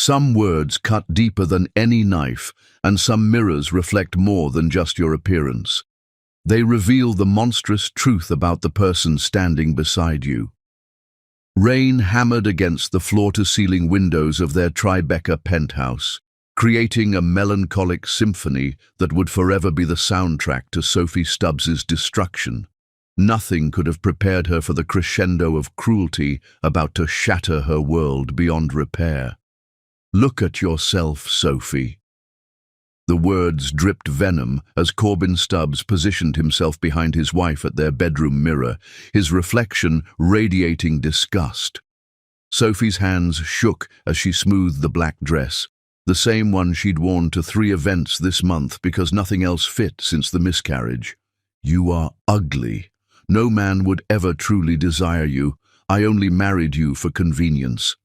Some words cut deeper than any knife, and some mirrors reflect more than just your appearance. They reveal the monstrous truth about the person standing beside you. Rain hammered against the floor-to-ceiling windows of their Tribeca penthouse, creating a melancholic symphony that would forever be the soundtrack to Sophie Stubbs's destruction. Nothing could have prepared her for the crescendo of cruelty about to shatter her world beyond repair. "Look at yourself, Sophie." The words dripped venom as Corbin Stubbs positioned himself behind his wife at their bedroom mirror, his reflection radiating disgust. Sophie's hands shook as she smoothed the black dress, the same one she'd worn to 3 events this month because nothing else fit since the miscarriage. "You are ugly. No man would ever truly desire you. I only married you for convenience."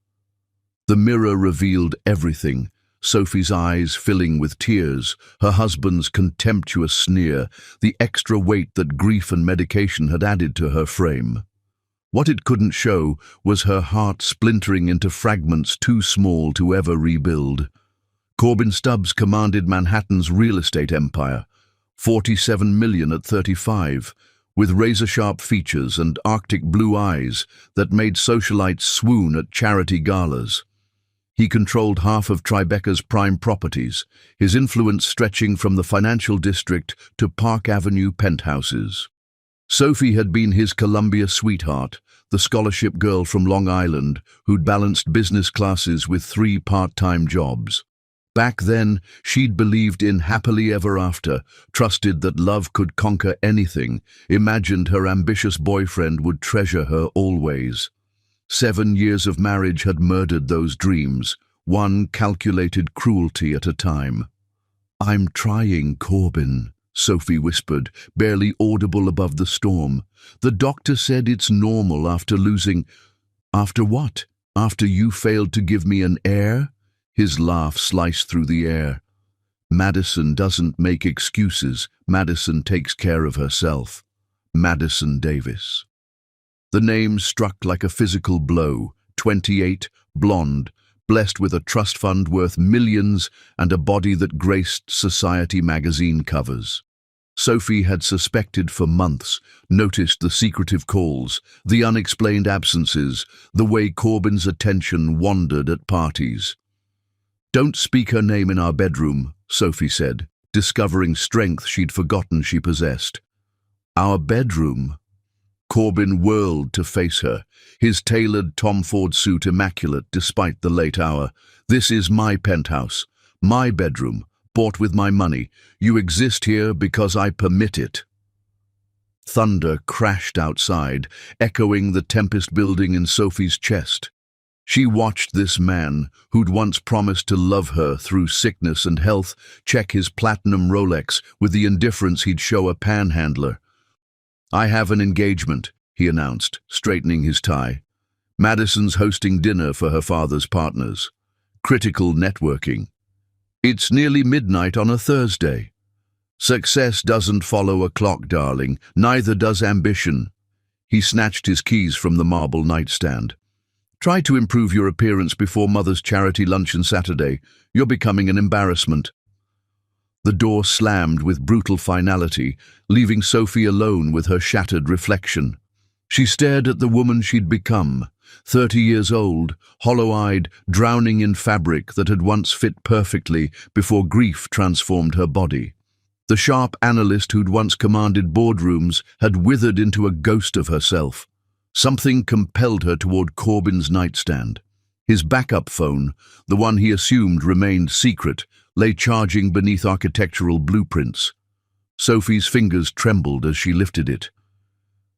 The mirror revealed everything, Sophie's eyes filling with tears, her husband's contemptuous sneer, the extra weight that grief and medication had added to her frame. What it couldn't show was her heart splintering into fragments too small to ever rebuild. Corbin Stubbs commanded Manhattan's real estate empire, 47 million at 35, with razor-sharp features and Arctic blue eyes that made socialites swoon at charity galas. He controlled half of Tribeca's prime properties, his influence stretching from the financial district to Park Avenue penthouses. Sophie had been his Columbia sweetheart, the scholarship girl from Long Island who'd balanced business classes with 3 part-time jobs. Back then, she'd believed in happily ever after, trusted that love could conquer anything, imagined her ambitious boyfriend would treasure her always. 7 years of marriage had murdered those dreams, one calculated cruelty at a time. "I'm trying, Corbin," Sophie whispered, barely audible above the storm. "The doctor said it's normal after losing—" "After what? After you failed to give me an heir?" His laugh sliced through the air. "Madison doesn't make excuses. Madison takes care of herself. Madison Davis." The name struck like a physical blow. 28, blonde, blessed with a trust fund worth millions and a body that graced Society magazine covers. Sophie had suspected for months, noticed the secretive calls, the unexplained absences, the way Corbin's attention wandered at parties. "Don't speak her name in our bedroom," Sophie said, discovering strength she'd forgotten she possessed. "Our bedroom?" Corbin whirled to face her, his tailored Tom Ford suit immaculate despite the late hour. "This is my penthouse, my bedroom, bought with my money. You exist here because I permit it." Thunder crashed outside, echoing the tempest building in Sophie's chest. She watched this man, who'd once promised to love her through sickness and health, check his platinum Rolex with the indifference he'd show a panhandler. "I have an engagement," he announced, straightening his tie. "Madison's hosting dinner for her father's partners. Critical networking. It's nearly midnight on a Thursday. Success doesn't follow a clock, darling. Neither does ambition." He snatched his keys from the marble nightstand. "Try to improve your appearance before Mother's charity luncheon Saturday. You're becoming an embarrassment." The door slammed with brutal finality, leaving Sophie alone with her shattered reflection. She stared at the woman she'd become, 30 years old, hollow-eyed, drowning in fabric that had once fit perfectly before grief transformed her body. The sharp analyst who'd once commanded boardrooms had withered into a ghost of herself. Something compelled her toward Corbin's nightstand. His backup phone, the one he assumed remained secret, lay charging beneath architectural blueprints. Sophie's fingers trembled as she lifted it.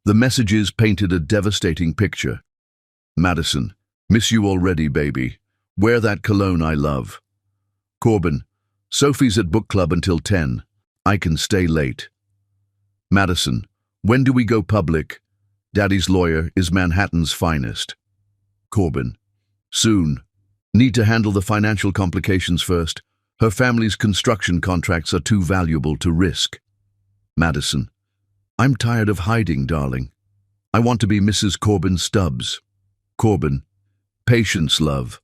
The messages painted a devastating picture. "Madison, miss you already, baby. Wear that cologne I love." Corbin, "Sophie's at book club until 10. I can stay late." Madison, "When do we go public? Daddy's lawyer is Manhattan's finest." Corbin, "Soon. Need to handle the financial complications first. Her family's construction contracts are too valuable to risk." Madison, "I'm tired of hiding, darling. I want to be Mrs. Corbin Stubbs." Corbin, "Patience, love.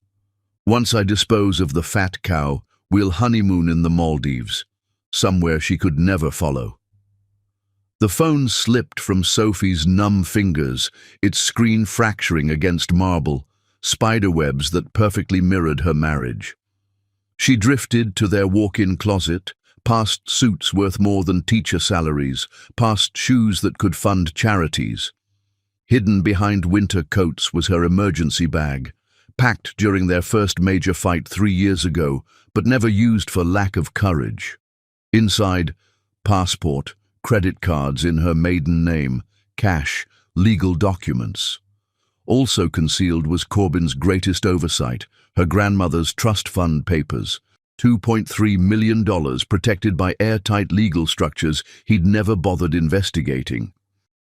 Once I dispose of the fat cow, we'll honeymoon in the Maldives, somewhere she could never follow. The phone slipped from Sophie's numb fingers, its screen fracturing against marble, spiderwebs that perfectly mirrored her marriage. She drifted to their walk-in closet, past suits worth more than teacher salaries, past shoes that could fund charities. Hidden behind winter coats was her emergency bag, packed during their first major fight 3 years ago, but never used for lack of courage. Inside, passport, credit cards in her maiden name, cash, legal documents. Also concealed was Corbyn's greatest oversight, her grandmother's trust fund papers, $2.3 million protected by airtight legal structures he'd never bothered investigating.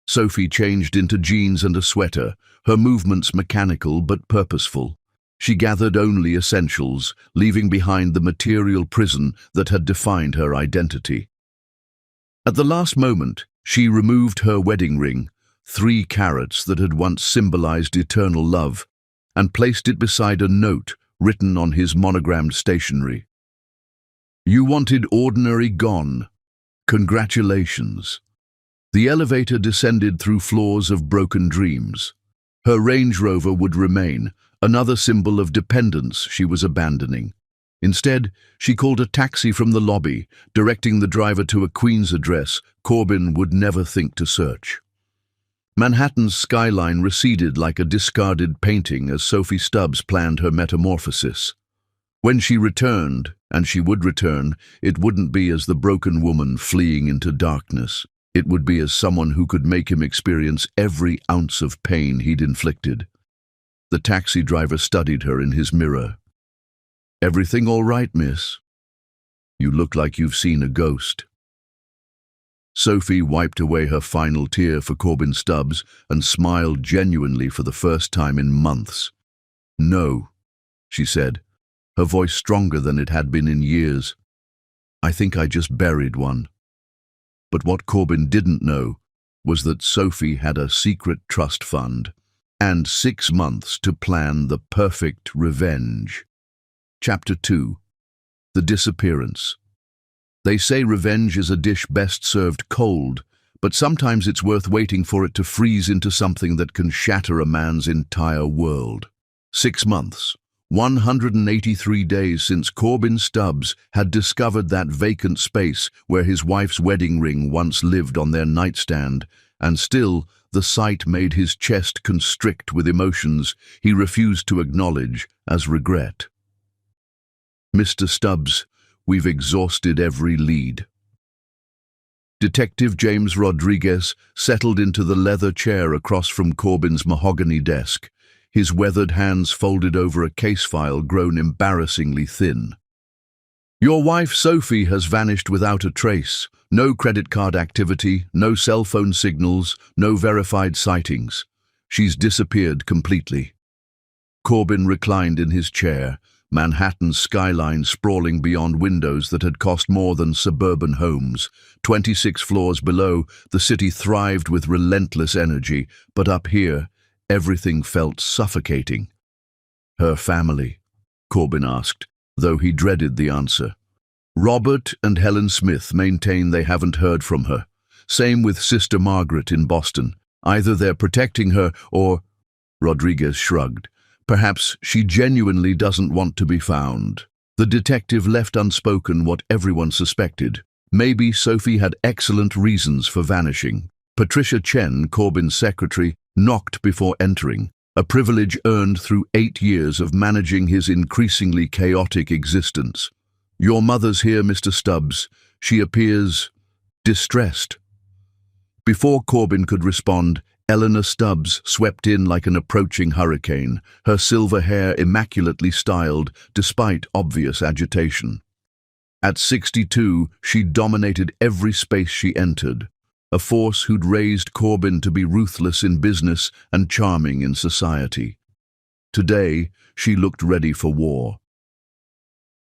Sophie changed into jeans and a sweater, her movements mechanical but purposeful. She gathered only essentials, leaving behind the material prison that had defined her identity. At the last moment, she removed her wedding ring, 3 carats that had once symbolized eternal love, and placed it beside a note written on his monogrammed stationery. "You wanted ordinary gone. Congratulations." The elevator descended through floors of broken dreams. Her Range Rover would remain, another symbol of dependence she was abandoning. Instead, she called a taxi from the lobby, directing the driver to a Queens address Corbyn would never think to search. Manhattan's skyline receded like a discarded painting as Sophie Stubbs planned her metamorphosis. When she returned, and she would return, it wouldn't be as the broken woman fleeing into darkness. It would be as someone who could make him experience every ounce of pain he'd inflicted. The taxi driver studied her in his mirror. "Everything all right, miss? You look like you've seen a ghost." Sophie wiped away her final tear for Corbyn Stubbs and smiled genuinely for the first time in months. "No," she said, her voice stronger than it had been in years. "I think I just buried one." But what Corbyn didn't know was that Sophie had a secret trust fund and 6 months to plan the perfect revenge. Chapter 2. The Disappearance. They say revenge is a dish best served cold, but sometimes it's worth waiting for it to freeze into something that can shatter a man's entire world. 6 months, 183 days since Corbyn Stubbs had discovered that vacant space where his wife's wedding ring once lived on their nightstand, and still the sight made his chest constrict with emotions he refused to acknowledge as regret. "Mr. Stubbs, we've exhausted every lead." Detective James Rodriguez settled into the leather chair across from Corbyn's mahogany desk, his weathered hands folded over a case file grown embarrassingly thin. "Your wife Sophie has vanished without a trace. No credit card activity, no cell phone signals, no verified sightings. She's disappeared completely." Corbyn reclined in his chair, Manhattan's skyline sprawling beyond windows that had cost more than suburban homes. 26 floors below, the city thrived with relentless energy, but up here, everything felt suffocating. "Her family?" Corbyn asked, though he dreaded the answer. "Robert and Helen Smith maintain they haven't heard from her. Same with Sister Margaret in Boston. Either they're protecting her or—" Rodriguez shrugged. "Perhaps she genuinely doesn't want to be found." The detective left unspoken what everyone suspected. Maybe Sophie had excellent reasons for vanishing. Patricia Chen, Corbyn's secretary, knocked before entering, a privilege earned through 8 years of managing his increasingly chaotic existence. "Your mother's here, Mr. Stubbs. She appears distressed." Before Corbyn could respond, Eleanor Stubbs swept in like an approaching hurricane, her silver hair immaculately styled despite obvious agitation. At 62, she dominated every space she entered, a force who'd raised Corbyn to be ruthless in business and charming in society. Today, she looked ready for war.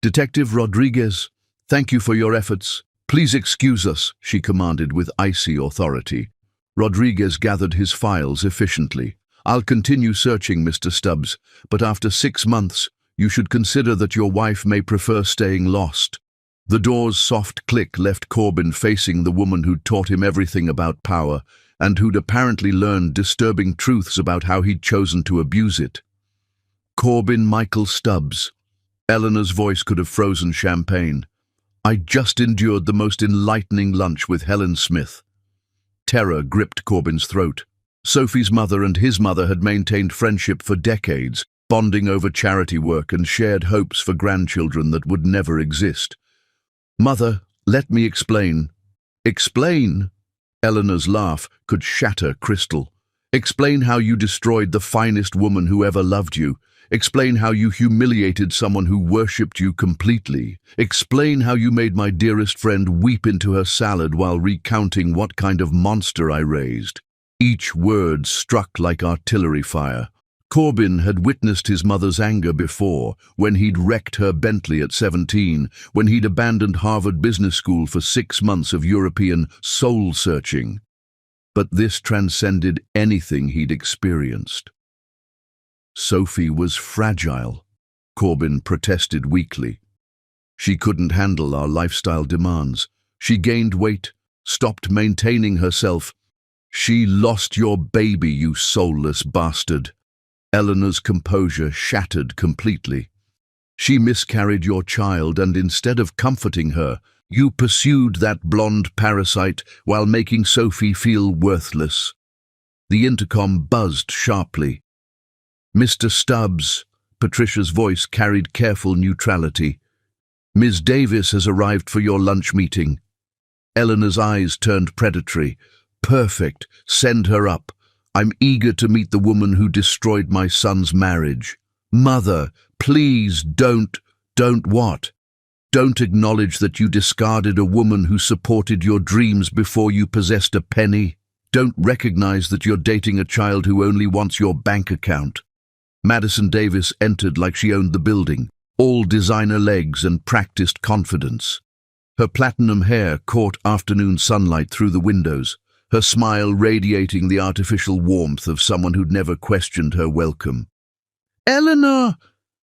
"Detective Rodriguez, thank you for your efforts. Please excuse us," she commanded with icy authority. Rodriguez gathered his files efficiently. "I'll continue searching, Mr. Stubbs, but after 6 months, You should consider that your wife may prefer staying lost." The door's soft click left Corbin facing the woman who'd taught him everything about power and who'd apparently learned disturbing truths about how he'd chosen to abuse it. "Corbin Michael Stubbs." Eleanor's voice could have frozen champagne. "I just endured the most enlightening lunch with Helen Smith." Terror gripped Corbin's throat. Sophie's mother and his mother had maintained friendship for decades, bonding over charity work and shared hopes for grandchildren that would never exist. "Mother, let me explain." "Explain?" Eleanor's laugh could shatter crystal. "Explain how you destroyed the finest woman who ever loved you. Explain how you humiliated someone who worshipped you completely. Explain how you made my dearest friend weep into her salad while recounting what kind of monster I raised." Each word struck like artillery fire. Corbin had witnessed his mother's anger before, when he'd wrecked her Bentley at 17, when he'd abandoned Harvard Business School for 6 months of European soul-searching. But this transcended anything he'd experienced. Sophie was fragile, Corbin protested weakly. She couldn't handle our lifestyle demands. She gained weight, stopped maintaining herself. "She lost your baby, you soulless bastard." Eleanor's composure shattered completely. "She miscarried your child, and instead of comforting her, you pursued that blonde parasite while making Sophie feel worthless." The intercom buzzed sharply. "Mr. Stubbs," Patricia's voice carried careful neutrality. "Ms. Davis has arrived for your lunch meeting." Eleanor's eyes turned predatory. "Perfect. Send her up. I'm eager to meet the woman who destroyed my son's marriage." "Mother, please don't what? Don't acknowledge that you discarded a woman who supported your dreams before you possessed a penny. Don't recognize that you're dating a child who only wants your bank account." Madison Davis entered like she owned the building, all designer legs and practiced confidence. Her platinum hair caught afternoon sunlight through the windows, her smile radiating the artificial warmth of someone who'd never questioned her welcome. "Eleanor,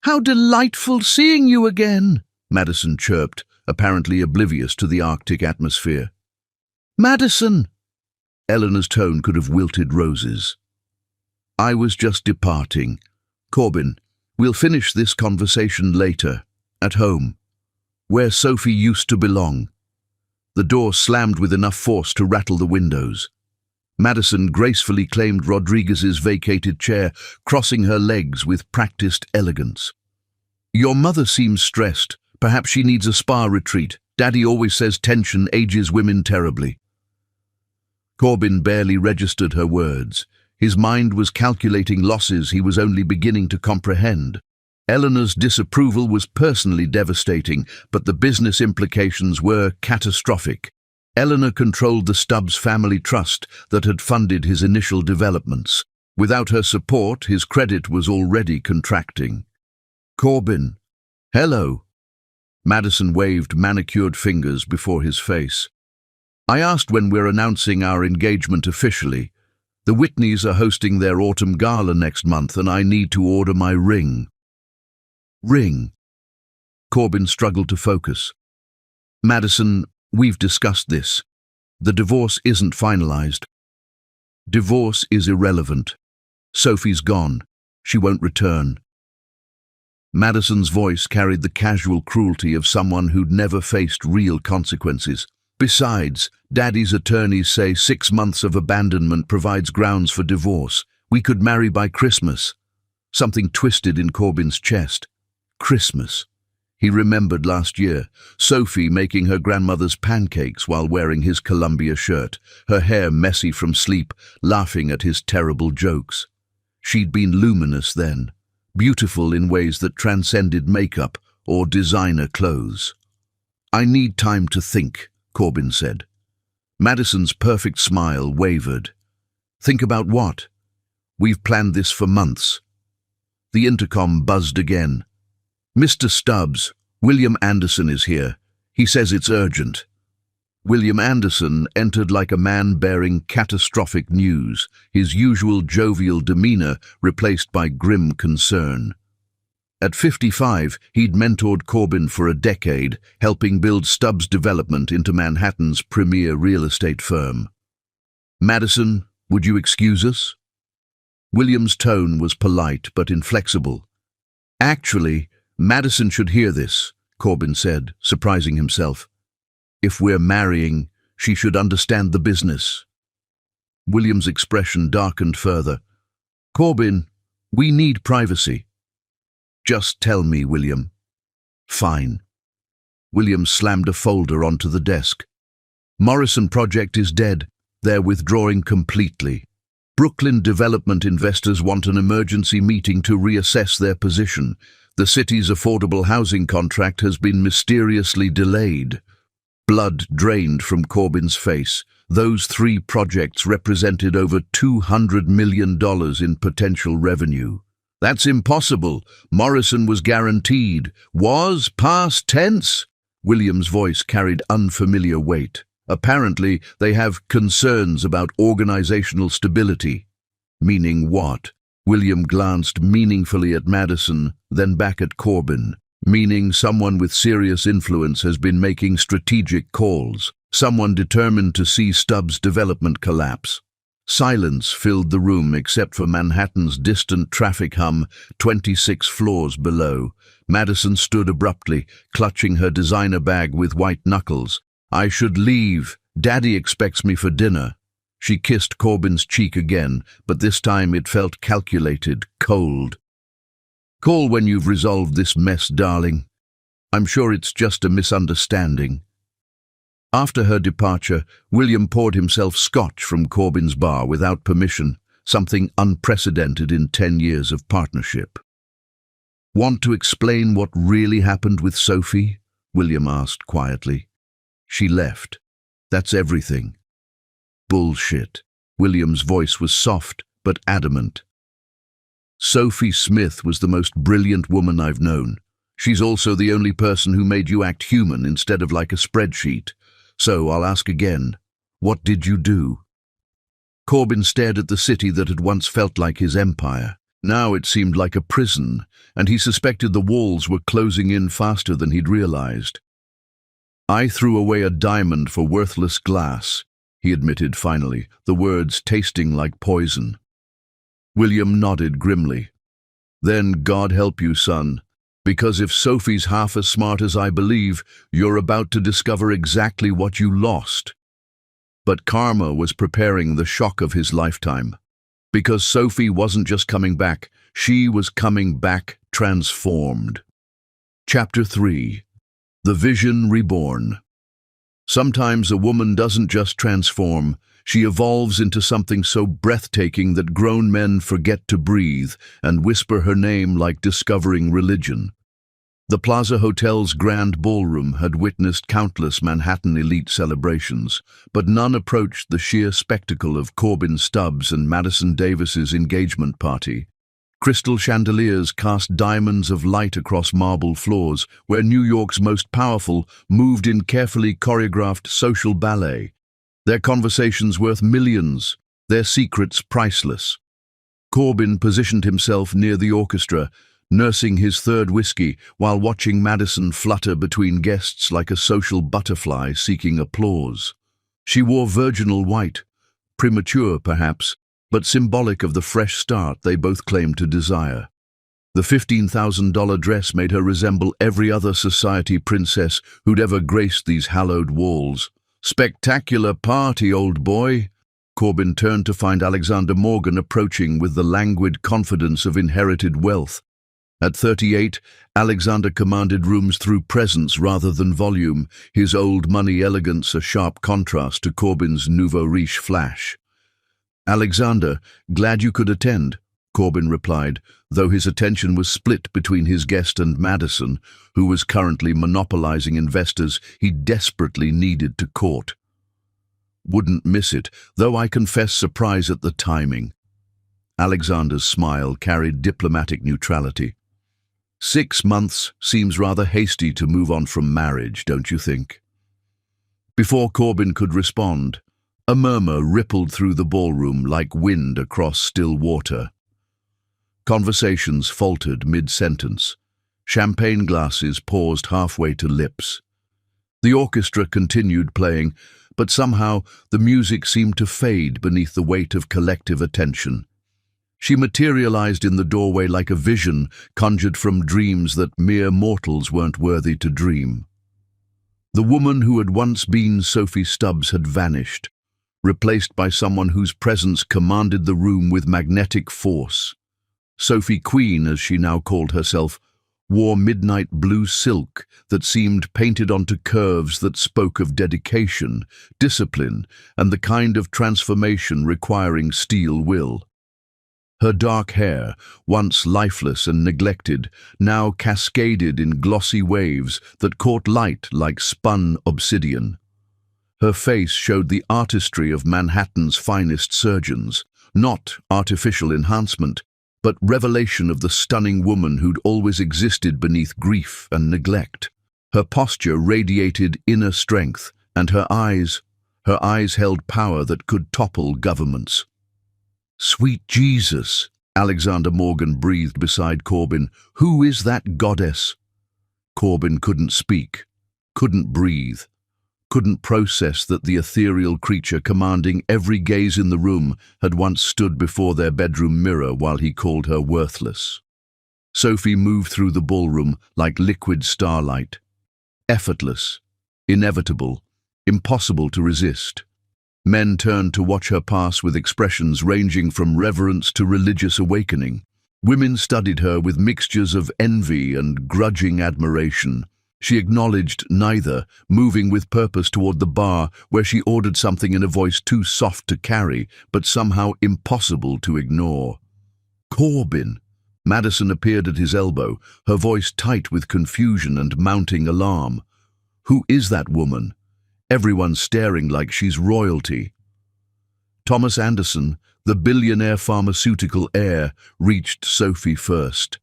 how delightful seeing you again," Madison chirped, apparently oblivious to the Arctic atmosphere. "Madison!" Eleanor's tone could have wilted roses. "I was just departing. Corbin, we'll finish this conversation later, at home, where Sophie used to belong." The door slammed with enough force to rattle the windows. Madison gracefully claimed Rodriguez's vacated chair, crossing her legs with practiced elegance. "Your mother seems stressed. Perhaps she needs a spa retreat. Daddy always says tension ages women terribly." Corbin barely registered her words. His mind was calculating losses he was only beginning to comprehend. Eleanor's disapproval was personally devastating, but the business implications were catastrophic. Eleanor controlled the Stubbs family trust that had funded his initial developments. Without her support, his credit was already contracting. "Corbin." "Hello." Madison waved manicured fingers before his face. "I asked when we're announcing our engagement officially. The Whitneys are hosting their autumn gala next month, and I need to order my ring." "Ring?" Corbin struggled to focus. "Madison, we've discussed this. The divorce isn't finalized." "Divorce is irrelevant. Sophie's gone. She won't return." Madison's voice carried the casual cruelty of someone who'd never faced real consequences. "Besides, Daddy's attorneys say 6 months of abandonment provides grounds for divorce. We could marry by Christmas." Something twisted in Corbin's chest. Christmas. He remembered last year, Sophie making her grandmother's pancakes while wearing his Columbia shirt, her hair messy from sleep, laughing at his terrible jokes. She'd been luminous then, beautiful in ways that transcended makeup or designer clothes. "I need time to think," Corbin said. Madison's perfect smile wavered. "Think about what? We've planned this for months." The intercom buzzed again. "Mr. Stubbs, William Anderson is here. He says it's urgent." William Anderson entered like a man bearing catastrophic news, his usual jovial demeanor replaced by grim concern. At 55, he'd mentored Corbin for a decade, helping build Stubbs Development into Manhattan's premier real estate firm. "Madison, would you excuse us?" William's tone was polite but inflexible. "Actually, Madison should hear this," Corbin said, surprising himself. "If we're marrying, she should understand the business." William's expression darkened further. "Corbin, we need privacy." "Just tell me, William." "Fine." William slammed a folder onto the desk. "Morrison project is dead. They're withdrawing completely. Brooklyn development investors want an emergency meeting to reassess their position. The city's affordable housing contract has been mysteriously delayed." Blood drained from Corbin's face. Those 3 projects represented over $200 million in potential revenue. "That's impossible. Morrison was guaranteed." "Was? Past tense?" William's voice carried unfamiliar weight. "Apparently, they have concerns about organizational stability." "Meaning what?" William glanced meaningfully at Madison, then back at Corbin. "Meaning someone with serious influence has been making strategic calls. Someone determined to see Stubbs Development collapse." Silence filled the room except for Manhattan's distant traffic hum 26 floors below. Madison stood abruptly, clutching her designer bag with white knuckles. "I should leave. Daddy expects me for dinner." She kissed Corbin's cheek again, but this time it felt calculated, cold. "Call when you've resolved this mess, darling. I'm sure it's just a misunderstanding." After her departure, William poured himself scotch from Corbin's bar without permission, something unprecedented in 10 years of partnership. "Want to explain what really happened with Sophie?" William asked quietly. "She left. That's everything." "Bullshit." William's voice was soft but adamant. "Sophie Smith was the most brilliant woman I've known. She's also the only person who made you act human instead of like a spreadsheet. So I'll ask again, what did you do?" Corbin stared at the city that had once felt like his empire. Now it seemed like a prison, and he suspected the walls were closing in faster than he'd realized. "I threw away a diamond for worthless glass," he admitted finally, the words tasting like poison. William nodded grimly. "Then God help you, son. Because if Sophie's half as smart as I believe, you're about to discover exactly what you lost." But karma was preparing the shock of his lifetime. Because Sophie wasn't just coming back, she was coming back transformed. Chapter 3. The Vision Reborn. Sometimes a woman doesn't just transform, she evolves into something so breathtaking that grown men forget to breathe and whisper her name like discovering religion. The Plaza Hotel's grand ballroom had witnessed countless Manhattan elite celebrations, but none approached the sheer spectacle of Corbin Stubbs and Madison Davis's engagement party. Crystal chandeliers cast diamonds of light across marble floors, where New York's most powerful moved in carefully choreographed social ballet. Their conversations worth millions, their secrets priceless. Corbin positioned himself near the orchestra, nursing his third whiskey while watching Madison flutter between guests like a social butterfly seeking applause. She wore virginal white, premature perhaps, but symbolic of the fresh start they both claimed to desire. The $15,000 dress made her resemble every other society princess who'd ever graced these hallowed walls. "Spectacular party, old boy." Corbin turned to find Alexander Morgan approaching with the languid confidence of inherited wealth. At 38, Alexander commanded rooms through presence rather than volume, his old money elegance a sharp contrast to Corbin's nouveau riche flash. "Alexander, glad you could attend," Corbin replied, though his attention was split between his guest and Madison, who was currently monopolizing investors he desperately needed to court. "Wouldn't miss it, though I confess surprise at the timing." Alexander's smile carried diplomatic neutrality. 6 months seems rather hasty to move on from marriage, don't you think?" Before Corbin could respond, a murmur rippled through the ballroom like wind across still water. Conversations faltered mid-sentence. Champagne glasses paused halfway to lips. The orchestra continued playing, but somehow the music seemed to fade beneath the weight of collective attention. She materialized in the doorway like a vision conjured from dreams that mere mortals weren't worthy to dream. The woman who had once been Sophie Stubbs had vanished, replaced by someone whose presence commanded the room with magnetic force. Sophie Queen, as she now called herself, wore midnight blue silk that seemed painted onto curves that spoke of dedication, discipline, and the kind of transformation requiring steel will. Her dark hair, once lifeless and neglected, now cascaded in glossy waves that caught light like spun obsidian. Her face showed the artistry of Manhattan's finest surgeons, not artificial enhancement, but revelation of the stunning woman who'd always existed beneath grief and neglect. Her posture radiated inner strength, and her eyes held power that could topple governments. "Sweet Jesus," Alexander Morgan breathed beside Corbin. "Who is that goddess?" Corbin couldn't speak, couldn't breathe, couldn't process that the ethereal creature commanding every gaze in the room had once stood before their bedroom mirror while he called her worthless. Sophie moved through the ballroom like liquid starlight. Effortless, inevitable, impossible to resist. Men turned to watch her pass with expressions ranging from reverence to religious awakening. Women studied her with mixtures of envy and grudging admiration. She acknowledged neither, moving with purpose toward the bar where she ordered something in a voice too soft to carry, but somehow impossible to ignore. "Corbin!" Madison appeared at his elbow, her voice tight with confusion and mounting alarm. "Who is that woman?" Everyone staring like she's royalty. Thomas Anderson, the billionaire pharmaceutical heir, reached Sophie first.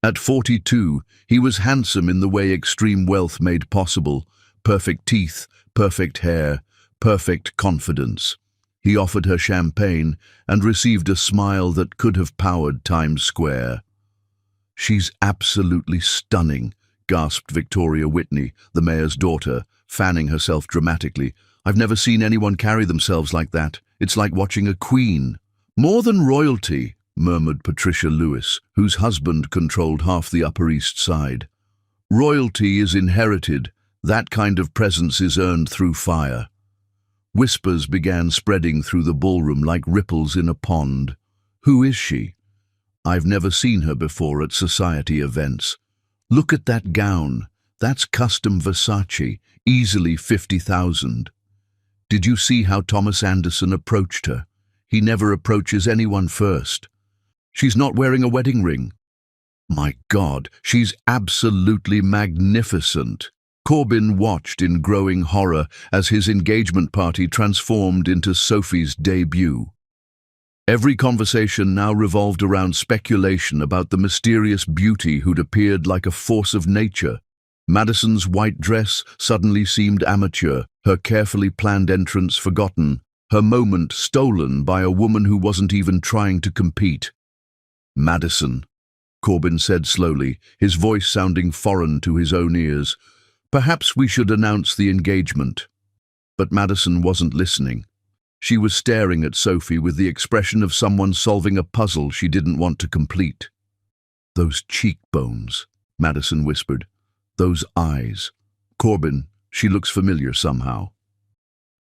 At 42, he was handsome in the way extreme wealth made possible. Perfect teeth, perfect hair, perfect confidence. He offered her champagne and received a smile that could have powered Times Square. "She's absolutely stunning," gasped Victoria Whitney, the mayor's daughter, fanning herself dramatically. "I've never seen anyone carry themselves like that. It's like watching a queen." "More than royalty," murmured Patricia Lewis, whose husband controlled half the Upper East Side. "Royalty is inherited. That kind of presence is earned through fire." Whispers began spreading through the ballroom like ripples in a pond. "Who is she?" "I've never seen her before at society events." "Look at that gown. That's custom Versace, easily 50,000. "Did you see how Thomas Anderson approached her? He never approaches anyone first." "She's not wearing a wedding ring." "My God, she's absolutely magnificent." Corbin watched in growing horror as his engagement party transformed into Sophie's debut. Every conversation now revolved around speculation about the mysterious beauty who'd appeared like a force of nature. Madison's white dress suddenly seemed amateur, her carefully planned entrance forgotten, her moment stolen by a woman who wasn't even trying to compete. "Madison," Corbin said slowly, his voice sounding foreign to his own ears. "Perhaps we should announce the engagement." But Madison wasn't listening. She was staring at Sophie with the expression of someone solving a puzzle she didn't want to complete. "Those cheekbones," Madison whispered. "Those eyes. Corbin, she looks familiar somehow."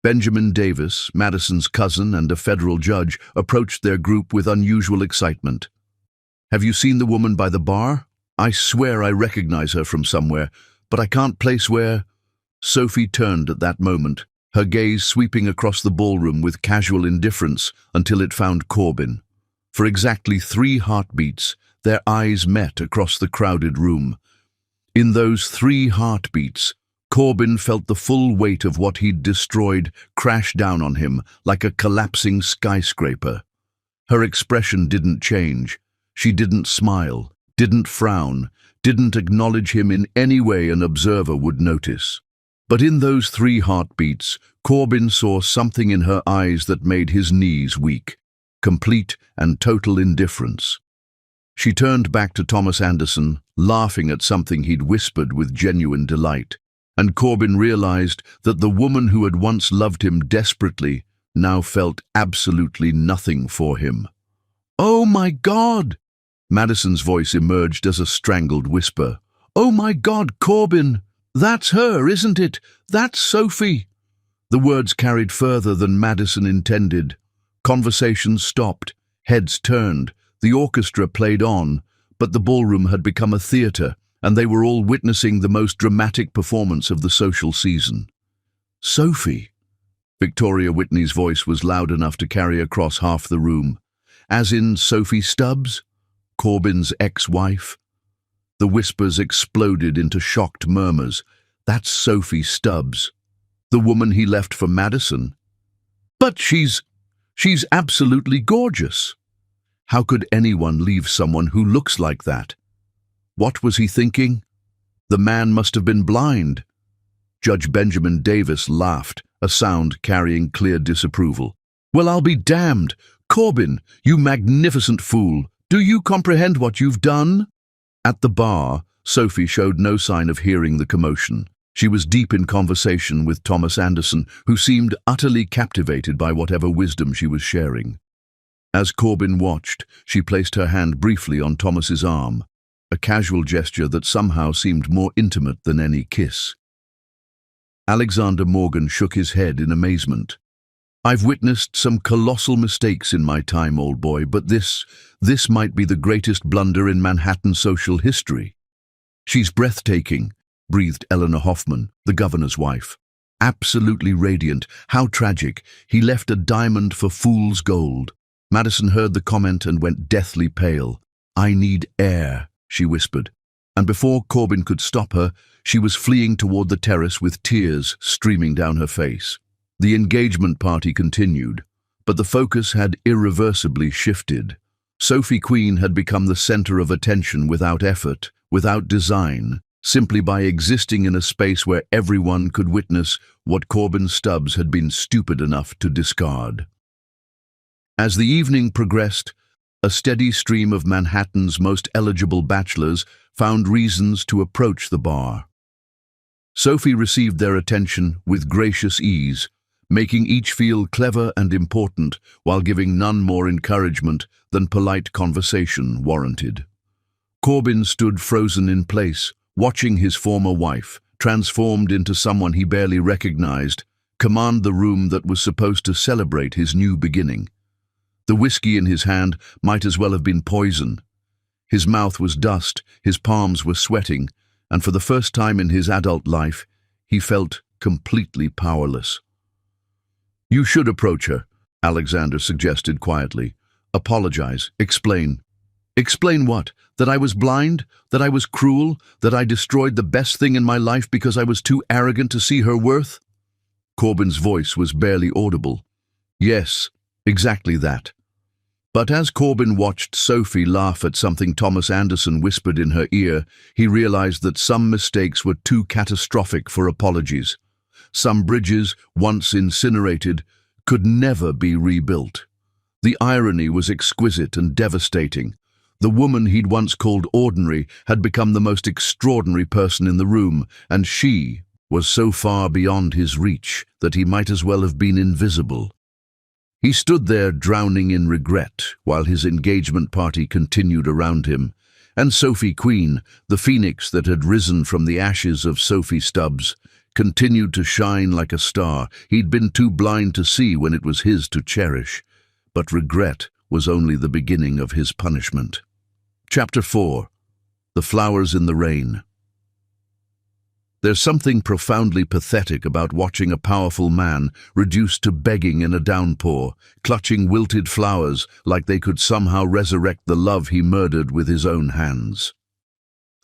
Benjamin Davis, Madison's cousin and a federal judge, approached their group with unusual excitement. "Have you seen the woman by the bar? I swear I recognize her from somewhere, but I can't place where." Sophie turned at that moment, her gaze sweeping across the ballroom with casual indifference until it found Corbin. For exactly 3 heartbeats, their eyes met across the crowded room. In those 3 heartbeats, Corbin felt the full weight of what he'd destroyed crash down on him like a collapsing skyscraper. Her expression didn't change. She didn't smile, didn't frown, didn't acknowledge him in any way an observer would notice. But in those 3 heartbeats, Corbin saw something in her eyes that made his knees weak. Complete and total indifference. She turned back to Thomas Anderson, laughing at something he'd whispered with genuine delight, and Corbin realized that the woman who had once loved him desperately now felt absolutely nothing for him. "Oh my God!" Madison's voice emerged as a strangled whisper. "Oh my God, Corbin! That's her, isn't it? That's Sophie!" The words carried further than Madison intended. Conversations stopped, heads turned, the orchestra played on, but the ballroom had become a theater, and they were all witnessing the most dramatic performance of the social season. "Sophie!" Victoria Whitney's voice was loud enough to carry across half the room. "As in Sophie Stubbs? Corbin's ex-wife?" The whispers exploded into shocked murmurs. "That's Sophie Stubbs. The woman he left for Madison. But she's absolutely gorgeous. How could anyone leave someone who looks like that? What was he thinking? The man must have been blind." Judge Benjamin Davis laughed, a sound carrying clear disapproval. "Well, I'll be damned. Corbin, you magnificent fool. Do you comprehend what you've done?" At the bar, Sophie showed no sign of hearing the commotion. She was deep in conversation with Thomas Anderson, who seemed utterly captivated by whatever wisdom she was sharing. As Corbin watched, she placed her hand briefly on Thomas's arm, a casual gesture that somehow seemed more intimate than any kiss. Alexander Morgan shook his head in amazement. "I've witnessed some colossal mistakes in my time, old boy, but this might be the greatest blunder in Manhattan social history." "She's breathtaking," breathed Eleanor Hoffman, the governor's wife. "Absolutely radiant. How tragic. He left a diamond for fool's gold." Madison heard the comment and went deathly pale. "I need air," she whispered. And before Corbin could stop her, she was fleeing toward the terrace with tears streaming down her face. The engagement party continued, but the focus had irreversibly shifted. Sophie Queen had become the center of attention without effort, without design, simply by existing in a space where everyone could witness what Corbin Stubbs had been stupid enough to discard. As the evening progressed, a steady stream of Manhattan's most eligible bachelors found reasons to approach the bar. Sophie received their attention with gracious ease, making each feel clever and important while giving none more encouragement than polite conversation warranted. Corbin stood frozen in place, watching his former wife, transformed into someone he barely recognized, command the room that was supposed to celebrate his new beginning. The whiskey in his hand might as well have been poison. His mouth was dust, his palms were sweating, and for the first time in his adult life, he felt completely powerless. "You should approach her," Alexander suggested quietly. "Apologize. Explain." "Explain what? That I was blind? That I was cruel? That I destroyed the best thing in my life because I was too arrogant to see her worth?" Corbin's voice was barely audible. "Yes, exactly that." But as Corbin watched Sophie laugh at something Thomas Anderson whispered in her ear, he realized that some mistakes were too catastrophic for apologies. Some bridges, once incinerated, could never be rebuilt. The irony was exquisite and devastating. The woman he'd once called ordinary had become the most extraordinary person in the room, and she was so far beyond his reach that he might as well have been invisible. He stood there drowning in regret while his engagement party continued around him, and Sophie Queen, the phoenix that had risen from the ashes of Sophie Stubbs, continued to shine like a star he'd been too blind to see when it was his to cherish. But regret was only the beginning of his punishment. Chapter 4. The Flowers in the Rain. There's something profoundly pathetic about watching a powerful man reduced to begging in a downpour, clutching wilted flowers like they could somehow resurrect the love he murdered with his own hands.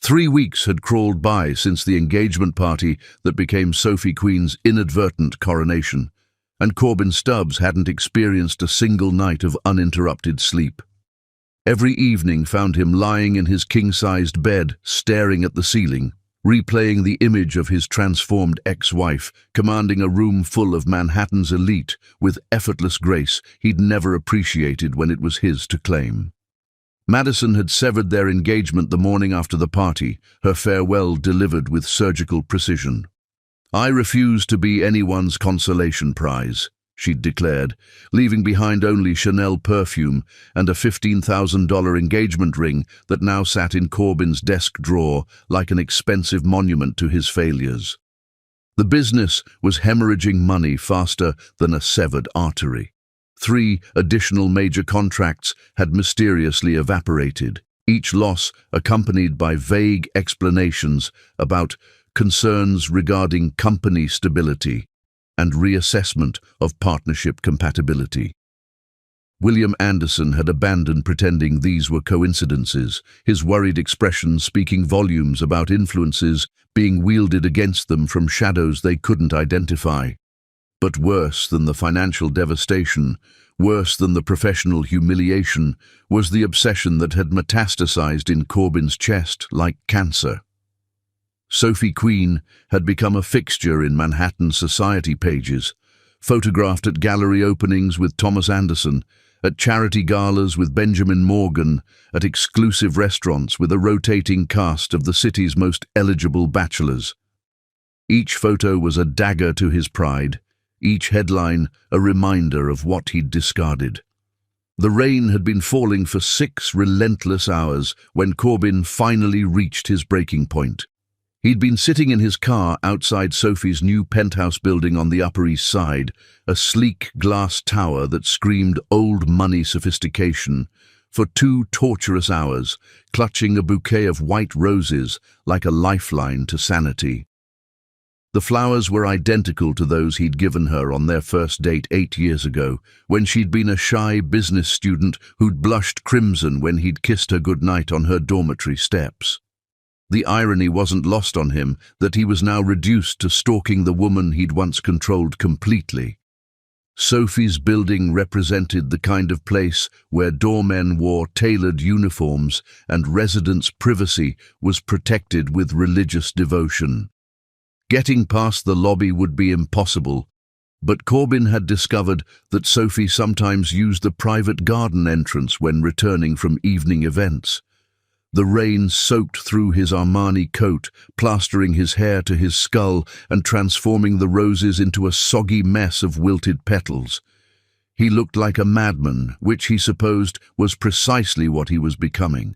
3 weeks had crawled by since the engagement party that became Sophie Queen's inadvertent coronation, and Corbin Stubbs hadn't experienced a single night of uninterrupted sleep. Every evening found him lying in his king-sized bed, staring at the ceiling, replaying the image of his transformed ex-wife, commanding a room full of Manhattan's elite with effortless grace he'd never appreciated when it was his to claim. Madison had severed their engagement the morning after the party, her farewell delivered with surgical precision. "I refuse to be anyone's consolation prize," she'd declared, leaving behind only Chanel perfume and a $15,000 engagement ring that now sat in Corbyn's desk drawer like an expensive monument to his failures. The business was hemorrhaging money faster than a severed artery. 3 additional major contracts had mysteriously evaporated, each loss accompanied by vague explanations about concerns regarding company stability and reassessment of partnership compatibility. William Anderson had abandoned pretending these were coincidences, his worried expression speaking volumes about influences being wielded against them from shadows they couldn't identify. But worse than the financial devastation, worse than the professional humiliation, was the obsession that had metastasized in Corbyn's chest like cancer. Sophie Queen had become a fixture in Manhattan society pages, photographed at gallery openings with Thomas Anderson, at charity galas with Benjamin Morgan, at exclusive restaurants with a rotating cast of the city's most eligible bachelors. Each photo was a dagger to his pride, each headline a reminder of what he'd discarded. The rain had been falling for 6 relentless hours when Corbyn finally reached his breaking point. He'd been sitting in his car outside Sophie's new penthouse building on the Upper East Side, a sleek glass tower that screamed old money sophistication, for 2 torturous hours, clutching a bouquet of white roses like a lifeline to sanity. The flowers were identical to those he'd given her on their first date 8 years ago, when she'd been a shy business student who'd blushed crimson when he'd kissed her goodnight on her dormitory steps. The irony wasn't lost on him that he was now reduced to stalking the woman he'd once controlled completely. Sophie's building represented the kind of place where doormen wore tailored uniforms and residents' privacy was protected with religious devotion. Getting past the lobby would be impossible, but Corbyn had discovered that Sophie sometimes used the private garden entrance when returning from evening events. The rain soaked through his Armani coat, plastering his hair to his skull and transforming the roses into a soggy mess of wilted petals. He looked like a madman, which he supposed was precisely what he was becoming.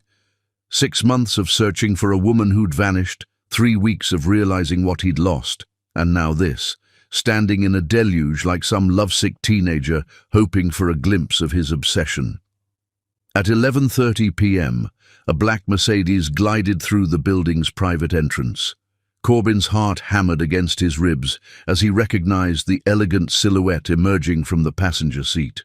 6 months of searching for a woman who'd vanished, 3 weeks of realizing what he'd lost, and now this, standing in a deluge like some lovesick teenager hoping for a glimpse of his obsession. At 11:30 p.m., a black Mercedes glided through the building's private entrance. Corbyn's heart hammered against his ribs as he recognized the elegant silhouette emerging from the passenger seat.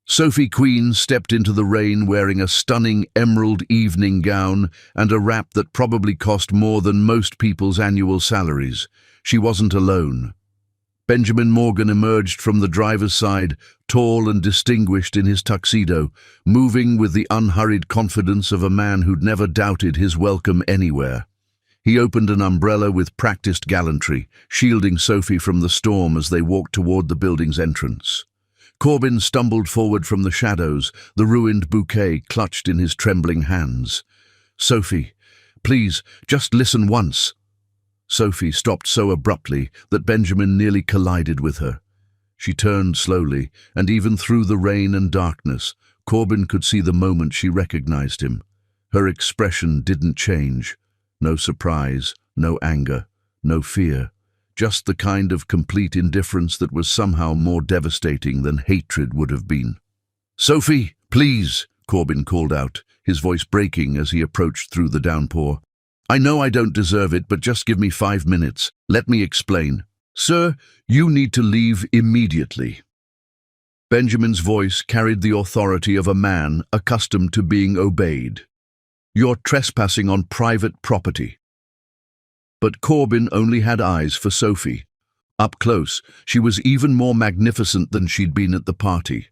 Sophie Queen stepped into the rain wearing a stunning emerald evening gown and a wrap that probably cost more than most people's annual salaries. She wasn't alone. Benjamin Morgan emerged from the driver's side, tall and distinguished in his tuxedo, moving with the unhurried confidence of a man who'd never doubted his welcome anywhere. He opened an umbrella with practiced gallantry, shielding Sophie from the storm as they walked toward the building's entrance. Corbyn stumbled forward from the shadows, the ruined bouquet clutched in his trembling hands. "Sophie, please, just listen once." Sophie stopped so abruptly that Benjamin nearly collided with her. She turned slowly, and even through the rain and darkness, Corbyn could see the moment she recognized him. Her expression didn't change. No surprise, no anger, no fear. Just the kind of complete indifference that was somehow more devastating than hatred would have been. "Sophie, please," Corbyn called out, his voice breaking as he approached through the downpour. "I know I don't deserve it, but just give me 5 minutes. Let me explain." "Sir, you need to leave immediately." Benjamin's voice carried the authority of a man accustomed to being obeyed. "You're trespassing on private property." But Corbyn only had eyes for Sophie. Up close, she was even more magnificent than she'd been at the party.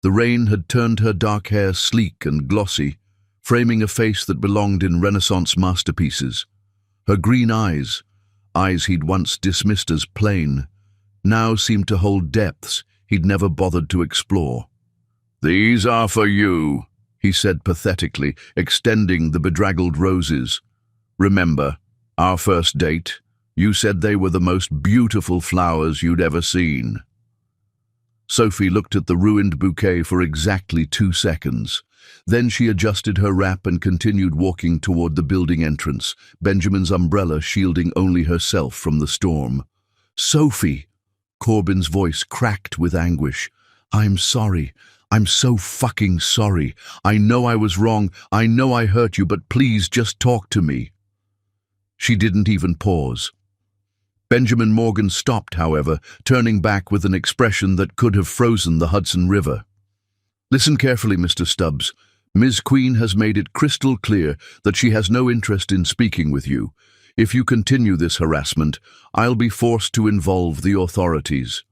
The rain had turned her dark hair sleek and glossy, framing a face that belonged in Renaissance masterpieces. Her green eyes he'd once dismissed as plain, now seemed to hold depths he'd never bothered to explore. "These are for you," he said pathetically, extending the bedraggled roses. "Remember, our first date? You said they were the most beautiful flowers you'd ever seen." Sophie looked at the ruined bouquet for exactly 2 seconds. Then she adjusted her wrap and continued walking toward the building entrance, Benjamin's umbrella shielding only herself from the storm. "Sophie!" Corbin's voice cracked with anguish. "I'm sorry. I'm so fucking sorry. I know I was wrong. I know I hurt you, but please just talk to me." She didn't even pause. Benjamin Morgan stopped, however, turning back with an expression that could have frozen the Hudson River. "Listen carefully, Mr. Stubbs. Ms. Queen has made it crystal clear that she has no interest in speaking with you. If you continue this harassment, I'll be forced to involve the authorities."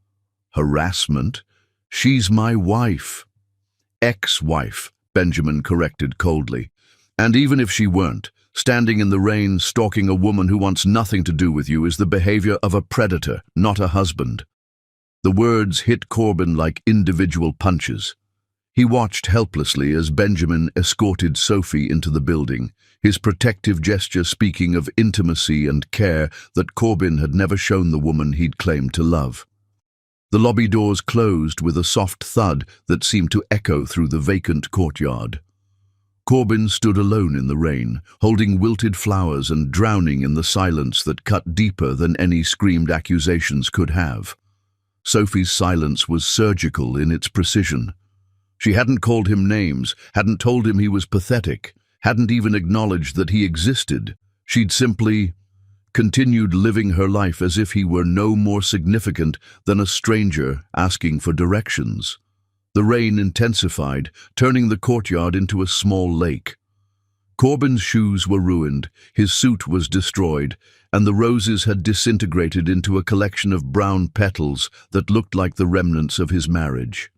"Harassment? She's my wife." "Ex-wife," Benjamin corrected coldly. "And even if she weren't, standing in the rain, stalking a woman who wants nothing to do with you is the behavior of a predator, not a husband." The words hit Corbin like individual punches. He watched helplessly as Benjamin escorted Sophie into the building, his protective gesture speaking of intimacy and care that Corbin had never shown the woman he'd claimed to love. The lobby doors closed with a soft thud that seemed to echo through the vacant courtyard. Corbin stood alone in the rain, holding wilted flowers and drowning in the silence that cut deeper than any screamed accusations could have. Sophie's silence was surgical in its precision. She hadn't called him names, hadn't told him he was pathetic, hadn't even acknowledged that he existed. She'd simply continued living her life as if he were no more significant than a stranger asking for directions. The rain intensified, turning the courtyard into a small lake. Corbin's shoes were ruined, his suit was destroyed, and the roses had disintegrated into a collection of brown petals that looked like the remnants of his marriage.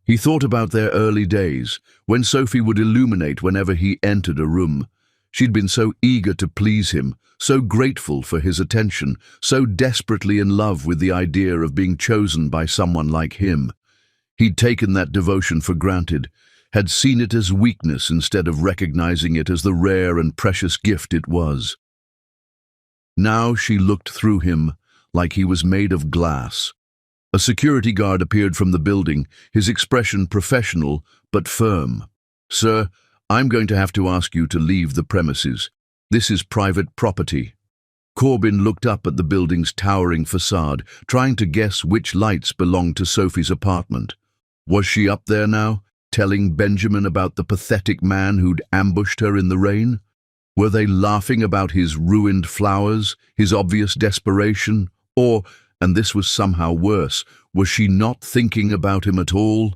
He thought about their early days, when Sophie would illuminate whenever he entered a room. She'd been so eager to please him, so grateful for his attention, so desperately in love with the idea of being chosen by someone like him. He'd taken that devotion for granted, had seen it as weakness instead of recognizing it as the rare and precious gift it was. Now she looked through him like he was made of glass. A security guard appeared from the building, his expression professional but firm. "Sir, I'm going to have to ask you to leave the premises. This is private property." Corbin looked up at the building's towering facade, trying to guess which lights belonged to Sophie's apartment. Was she up there now, telling Benjamin about the pathetic man who'd ambushed her in the rain? Were they laughing about his ruined flowers, his obvious desperation? Or, and this was somehow worse, was she not thinking about him at all?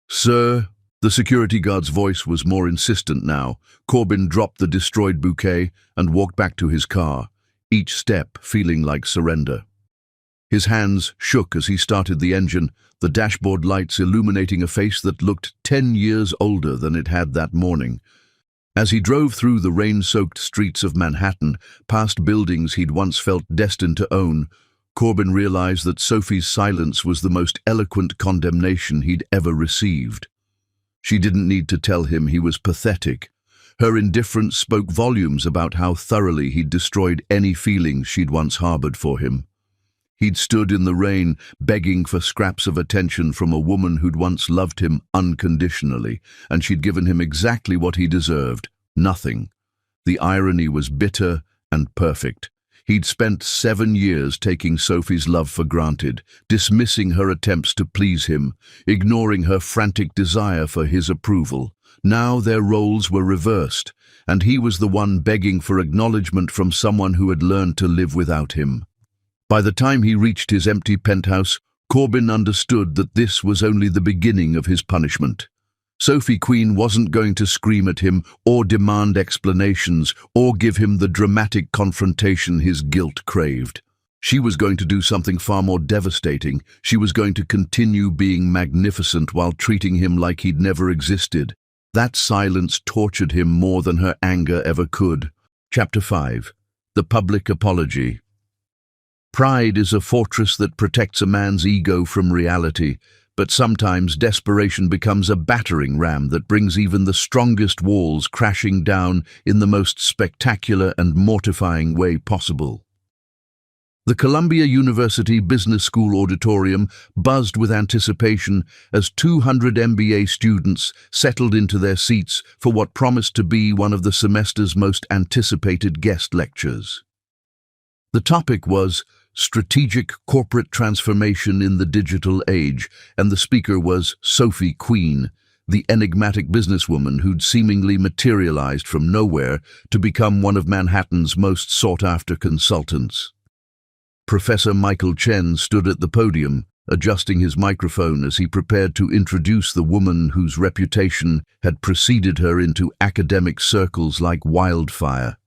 "Sir," the security guard's voice was more insistent now. Corbin dropped the destroyed bouquet and walked back to his car, each step feeling like surrender. His hands shook as he started the engine, the dashboard lights illuminating a face that looked 10 years older than it had that morning. As he drove through the rain-soaked streets of Manhattan, past buildings he'd once felt destined to own, Corbin realized that Sophie's silence was the most eloquent condemnation he'd ever received. She didn't need to tell him he was pathetic. Her indifference spoke volumes about how thoroughly he'd destroyed any feelings she'd once harbored for him. He'd stood in the rain, begging for scraps of attention from a woman who'd once loved him unconditionally, and she'd given him exactly what he deserved, nothing. The irony was bitter and perfect. He'd spent 7 years taking Sophie's love for granted, dismissing her attempts to please him, ignoring her frantic desire for his approval. Now their roles were reversed, and he was the one begging for acknowledgement from someone who had learned to live without him. By the time he reached his empty penthouse, Corbin understood that this was only the beginning of his punishment. Sophie Queen wasn't going to scream at him or demand explanations or give him the dramatic confrontation his guilt craved. She was going to do something far more devastating. She was going to continue being magnificent while treating him like he'd never existed. That silence tortured him more than her anger ever could. Chapter 5. The Public Apology. Pride is a fortress that protects a man's ego from reality, but sometimes desperation becomes a battering ram that brings even the strongest walls crashing down in the most spectacular and mortifying way possible. The Columbia University Business School auditorium buzzed with anticipation as 200 MBA students settled into their seats for what promised to be one of the semester's most anticipated guest lectures. The topic was Strategic Corporate Transformation in the Digital Age, and the speaker was Sophie Queen, the enigmatic businesswoman who'd seemingly materialized from nowhere to become one of Manhattan's most sought-after consultants. Professor Michael Chen stood at the podium, adjusting his microphone as he prepared to introduce the woman whose reputation had preceded her into academic circles like wildfire.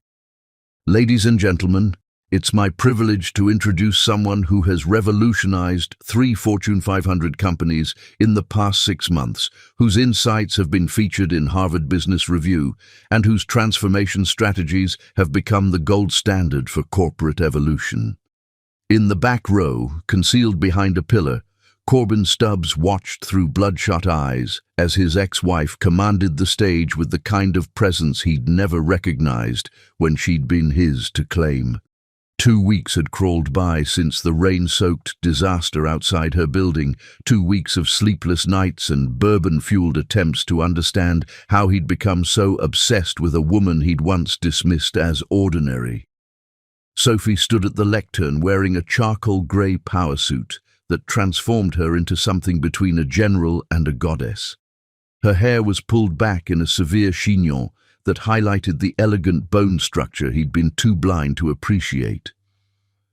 Ladies and gentlemen, it's my privilege to introduce someone who has revolutionized 3 Fortune 500 companies in the past 6 months, whose insights have been featured in Harvard Business Review, and whose transformation strategies have become the gold standard for corporate evolution. In the back row, concealed behind a pillar, Corbin Stubbs watched through bloodshot eyes as his ex-wife commanded the stage with the kind of presence he'd never recognized when she'd been his to claim. 2 weeks had crawled by since the rain-soaked disaster outside her building, 2 weeks of sleepless nights and bourbon-fueled attempts to understand how he'd become so obsessed with a woman he'd once dismissed as ordinary. Sophie stood at the lectern wearing a charcoal grey power suit that transformed her into something between a general and a goddess. Her hair was pulled back in a severe chignon that highlighted the elegant bone structure he'd been too blind to appreciate.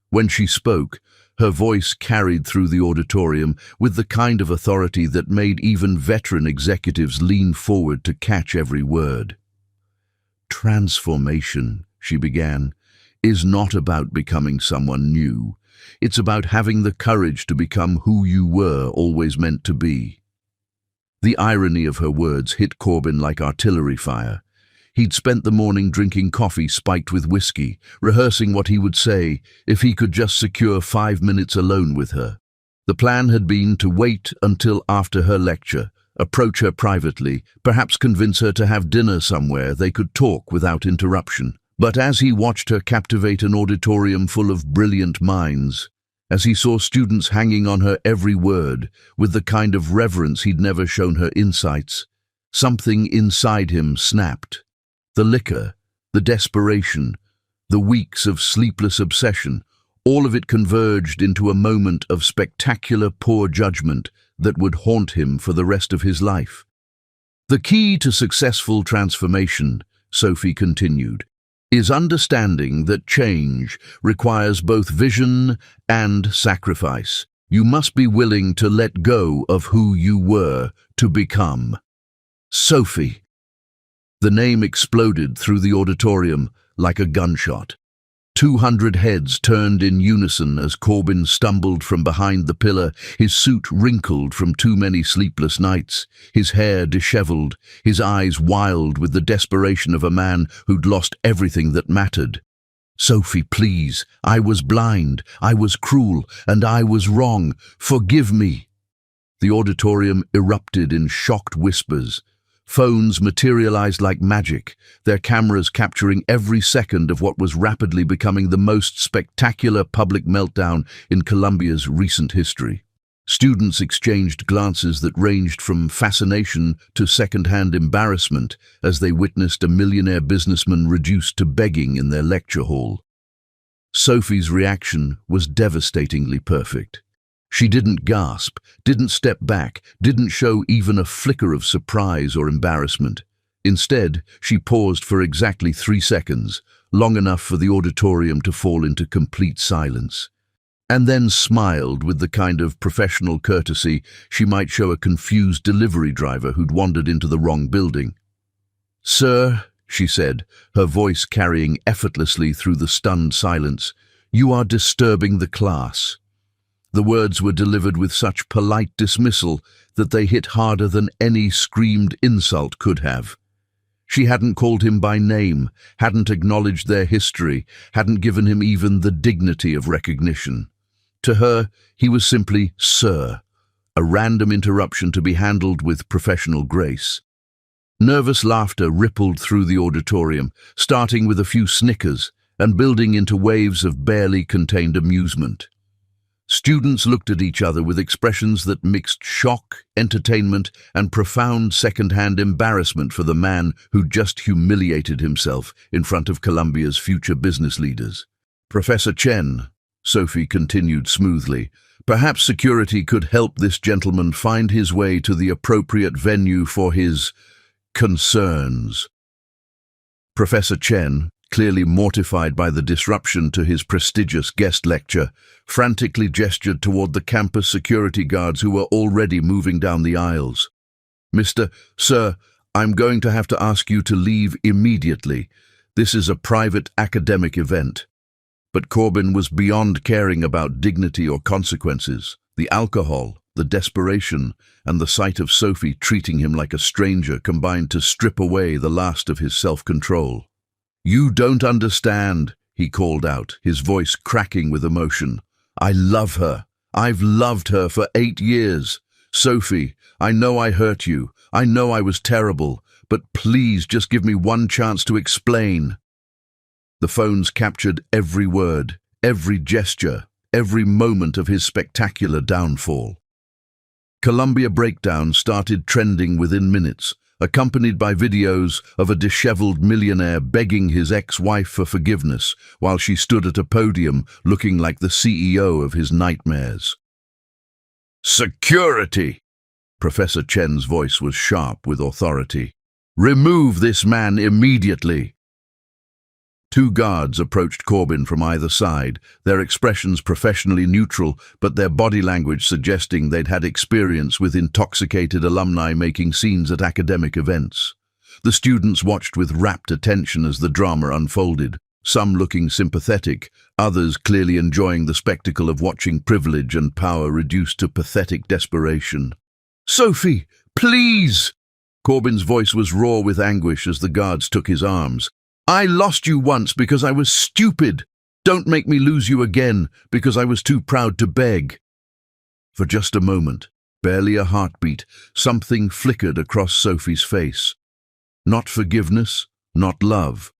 When she spoke, her voice carried through the auditorium with the kind of authority that made even veteran executives lean forward to catch every word. Transformation, she began, is not about becoming someone new. It's about having the courage to become who you were always meant to be. The irony of her words hit Corbin like artillery fire. He'd spent the morning drinking coffee spiked with whiskey, rehearsing what he would say if he could just secure 5 minutes alone with her. The plan had been to wait until after her lecture, approach her privately, perhaps convince her to have dinner somewhere they could talk without interruption. But as he watched her captivate an auditorium full of brilliant minds, as he saw students hanging on her every word with the kind of reverence he'd never shown her insights, something inside him snapped. The liquor, the desperation, the weeks of sleepless obsession, all of it converged into a moment of spectacular poor judgment that would haunt him for the rest of his life. The key to successful transformation, Sophie continued, is understanding that change requires both vision and sacrifice. You must be willing to let go of who you were to become. Sophie. The name exploded through the auditorium like a gunshot. 200 heads turned in unison as Corbin stumbled from behind the pillar, his suit wrinkled from too many sleepless nights, his hair disheveled, his eyes wild with the desperation of a man who'd lost everything that mattered. Sophie, please, I was blind, I was cruel, and I was wrong. Forgive me. The auditorium erupted in shocked whispers. Phones materialized like magic, their cameras capturing every second of what was rapidly becoming the most spectacular public meltdown in Columbia's recent history. Students exchanged glances that ranged from fascination to second-hand embarrassment as they witnessed a millionaire businessman reduced to begging in their lecture hall. Sophie's reaction was devastatingly perfect. She didn't gasp, didn't step back, didn't show even a flicker of surprise or embarrassment. Instead, she paused for exactly 3 seconds, long enough for the auditorium to fall into complete silence, and then smiled with the kind of professional courtesy she might show a confused delivery driver who'd wandered into the wrong building. "Sir," she said, her voice carrying effortlessly through the stunned silence, "you are disturbing the class." The words were delivered with such polite dismissal that they hit harder than any screamed insult could have. She hadn't called him by name, hadn't acknowledged their history, hadn't given him even the dignity of recognition. To her, he was simply Sir, a random interruption to be handled with professional grace. Nervous laughter rippled through the auditorium, starting with a few snickers and building into waves of barely contained amusement. Students looked at each other with expressions that mixed shock, entertainment, and profound second-hand embarrassment for the man who'd just humiliated himself in front of Columbia's future business leaders. "Professor Chen," Sophie continued smoothly, "perhaps security could help this gentleman find his way to the appropriate venue for his concerns." Professor Chen, clearly mortified by the disruption to his prestigious guest lecture, frantically gestured toward the campus security guards who were already moving down the aisles. Sir, I'm going to have to ask you to leave immediately. This is a private academic event." But Corbin was beyond caring about dignity or consequences. The alcohol, the desperation, and the sight of Sophie treating him like a stranger combined to strip away the last of his self-control. "You don't understand," he called out, his voice cracking with emotion. "I love her. I've loved her for 8 years. Sophie, I know I hurt you. I know I was terrible, but please just give me one chance to explain." The phones captured every word, every gesture, every moment of his spectacular downfall. Columbia Breakdown started trending within minutes, accompanied by videos of a disheveled millionaire begging his ex-wife for forgiveness while she stood at a podium looking like the CEO of his nightmares. "Security!" Professor Chen's voice was sharp with authority. "Remove this man immediately!" 2 guards approached Corbin from either side, their expressions professionally neutral, but their body language suggesting they'd had experience with intoxicated alumni making scenes at academic events. The students watched with rapt attention as the drama unfolded, some looking sympathetic, others clearly enjoying the spectacle of watching privilege and power reduced to pathetic desperation. "Sophie, please!" Corbin's voice was raw with anguish as the guards took his arms. "I lost you once because I was stupid. Don't make me lose you again because I was too proud to beg." For just a moment, barely a heartbeat, something flickered across Sophie's face. Not forgiveness, not love,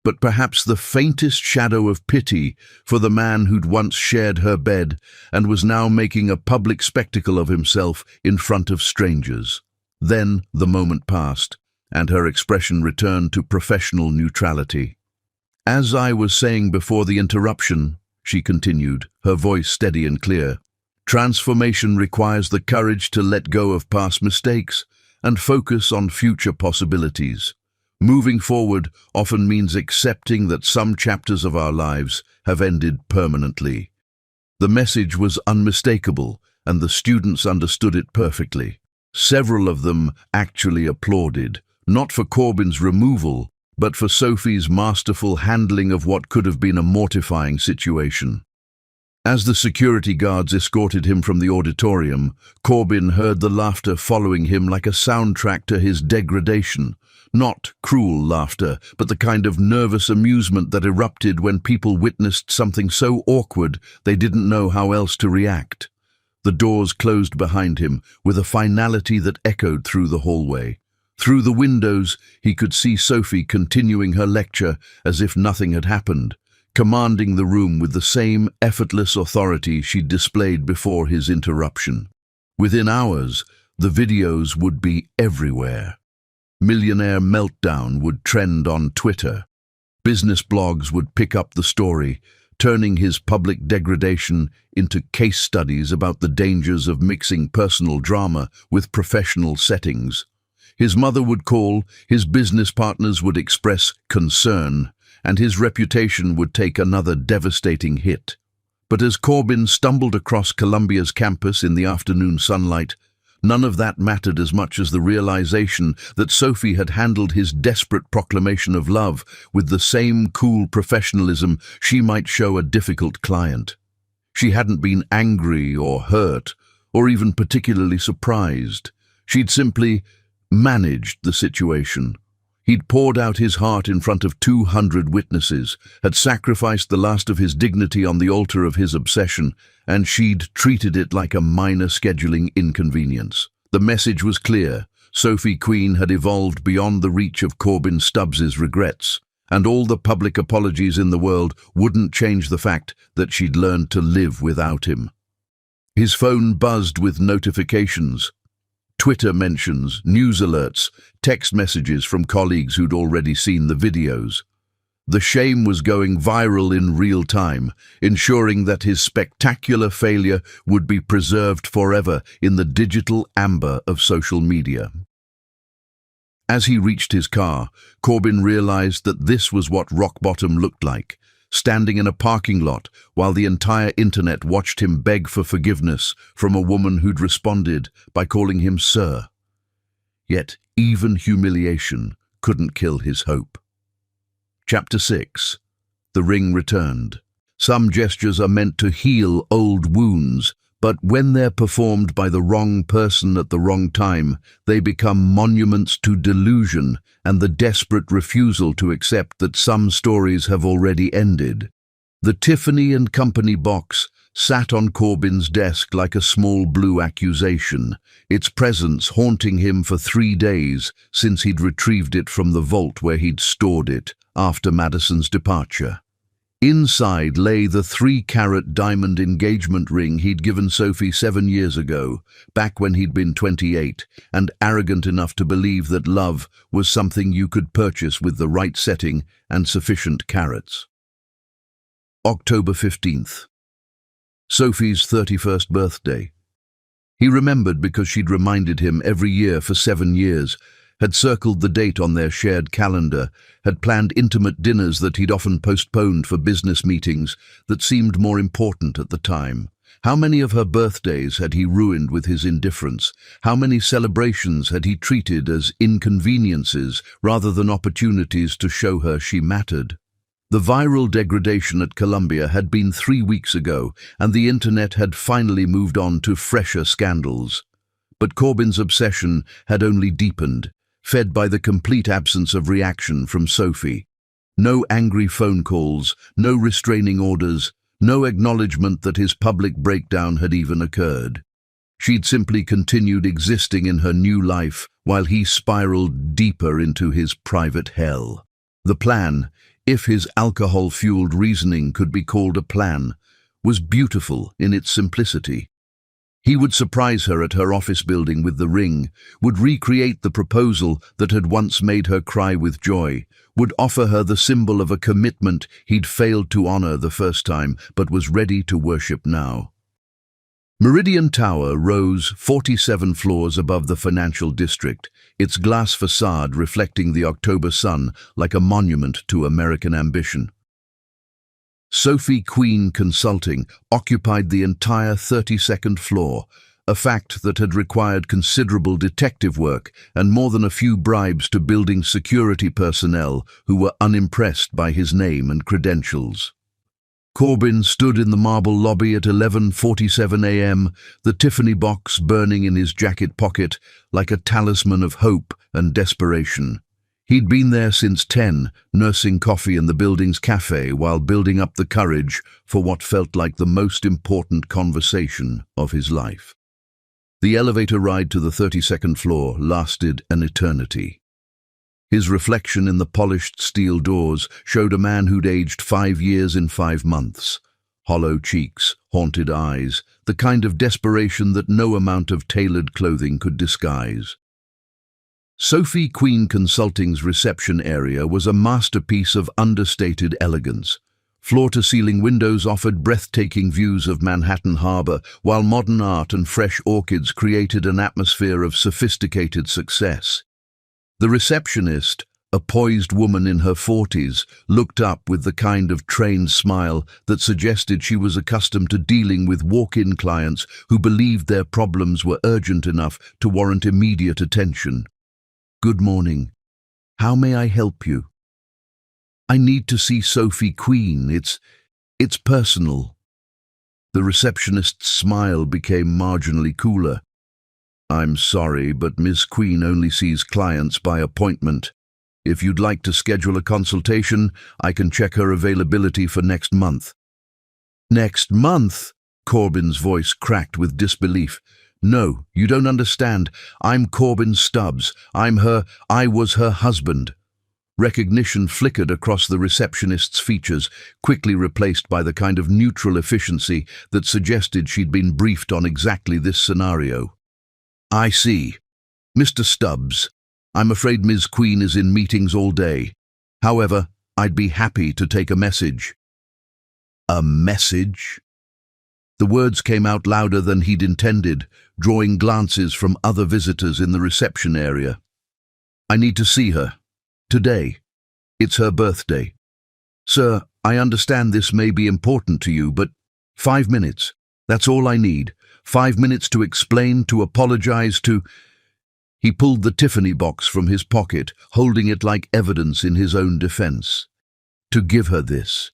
but perhaps the faintest shadow of pity for the man who'd once shared her bed and was now making a public spectacle of himself in front of strangers. Then the moment passed, and her expression returned to professional neutrality. "As I was saying before the interruption," she continued, her voice steady and clear, "transformation requires the courage to let go of past mistakes and focus on future possibilities. Moving forward often means accepting that some chapters of our lives have ended permanently." The message was unmistakable, and the students understood it perfectly. Several of them actually applauded, not for Corbin's removal, but for Sophie's masterful handling of what could have been a mortifying situation. As the security guards escorted him from the auditorium, Corbin heard the laughter following him like a soundtrack to his degradation. Not cruel laughter, but the kind of nervous amusement that erupted when people witnessed something so awkward they didn't know how else to react. The doors closed behind him with a finality that echoed through the hallway. Through the windows, he could see Sophie continuing her lecture as if nothing had happened, commanding the room with the same effortless authority she'd displayed before his interruption. Within hours, the videos would be everywhere. Millionaire Meltdown would trend on Twitter. Business blogs would pick up the story, turning his public degradation into case studies about the dangers of mixing personal drama with professional settings. His mother would call, his business partners would express concern, and his reputation would take another devastating hit. But as Corbin stumbled across Columbia's campus in the afternoon sunlight, none of that mattered as much as the realization that Sophie had handled his desperate proclamation of love with the same cool professionalism she might show a difficult client. She hadn't been angry or hurt, or even particularly surprised. She'd simply managed the situation. He'd poured out his heart in front of 200 witnesses, had sacrificed the last of his dignity on the altar of his obsession, and she'd treated it like a minor scheduling inconvenience. The message was clear. Sophie Queen had evolved beyond the reach of Corbin Stubbs's regrets, and all the public apologies in the world wouldn't change the fact that she'd learned to live without him. His phone buzzed with notifications. Twitter mentions, news alerts, text messages from colleagues who'd already seen the videos. The shame was going viral in real time, ensuring that his spectacular failure would be preserved forever in the digital amber of social media. As he reached his car, Corbin realized that this was what rock bottom looked like, standing in a parking lot while the entire internet watched him beg for forgiveness from a woman who'd responded by calling him sir. Yet even humiliation couldn't kill his hope. Chapter 6. The ring returned. Some gestures are meant to heal old wounds, but when they're performed by the wrong person at the wrong time, they become monuments to delusion and the desperate refusal to accept that some stories have already ended. The Tiffany and Company box sat on Corbin's desk like a small blue accusation, its presence haunting him for 3 days since he'd retrieved it from the vault where he'd stored it after Madison's departure. Inside lay the 3-carat diamond engagement ring he'd given Sophie 7 years ago, back when he'd been 28, and arrogant enough to believe that love was something you could purchase with the right setting and sufficient carats. October 15th. Sophie's 31st birthday. He remembered because she'd reminded him every year for 7 years, had circled the date on their shared calendar, had planned intimate dinners that he'd often postponed for business meetings that seemed more important at the time. How many of her birthdays had he ruined with his indifference? How many celebrations had he treated as inconveniences rather than opportunities to show her she mattered? The viral degradation at Columbia had been 3 weeks ago, and the internet had finally moved on to fresher scandals. But Corbin's obsession had only deepened, fed by the complete absence of reaction from Sophie. No angry phone calls, no restraining orders, no acknowledgement that his public breakdown had even occurred. She'd simply continued existing in her new life while he spiraled deeper into his private hell. The plan, if his alcohol-fueled reasoning could be called a plan, was beautiful in its simplicity. He would surprise her at her office building with the ring, would recreate the proposal that had once made her cry with joy, would offer her the symbol of a commitment he'd failed to honor the first time but was ready to worship now. Meridian Tower rose 47 floors above the financial district, its glass facade reflecting the October sun like a monument to American ambition. Sophie Queen Consulting occupied the entire 32nd floor, a fact that had required considerable detective work and more than a few bribes to building security personnel who were unimpressed by his name and credentials. Corbin stood in the marble lobby at 11:47 a.m., the Tiffany box burning in his jacket pocket like a talisman of hope and desperation. He'd been there since 10, nursing coffee in the building's cafe while building up the courage for what felt like the most important conversation of his life. The elevator ride to the 32nd floor lasted an eternity. His reflection in the polished steel doors showed a man who'd aged 5 years in 5 months. Hollow cheeks, haunted eyes, the kind of desperation that no amount of tailored clothing could disguise. Sophie Queen Consulting's reception area was a masterpiece of understated elegance. Floor-to-ceiling windows offered breathtaking views of Manhattan Harbor, while modern art and fresh orchids created an atmosphere of sophisticated success. The receptionist, a poised woman in her 40s, looked up with the kind of trained smile that suggested she was accustomed to dealing with walk-in clients who believed their problems were urgent enough to warrant immediate attention. "Good morning. How may I help you?" "I need to see Sophie Queen. It's personal." The receptionist's smile became marginally cooler. "I'm sorry, but Miss Queen only sees clients by appointment. If you'd like to schedule a consultation, I can check her availability for next month." "Next month?" Corbin's voice cracked with disbelief. "No, you don't understand. I'm Corbin Stubbs. I was her husband." Recognition flickered across the receptionist's features, quickly replaced by the kind of neutral efficiency that suggested she'd been briefed on exactly this scenario. "I see. Mr. Stubbs, I'm afraid Ms. Queen is in meetings all day. However, I'd be happy to take a message." "A message?" The words came out louder than he'd intended, drawing glances from other visitors in the reception area. "I need to see her. Today. It's her birthday. Sir, I understand this may be important to you, but 5 minutes. That's all I need. 5 minutes to explain, to apologize, to—" He pulled the Tiffany box from his pocket, holding it like evidence in his own defense. "To give her this."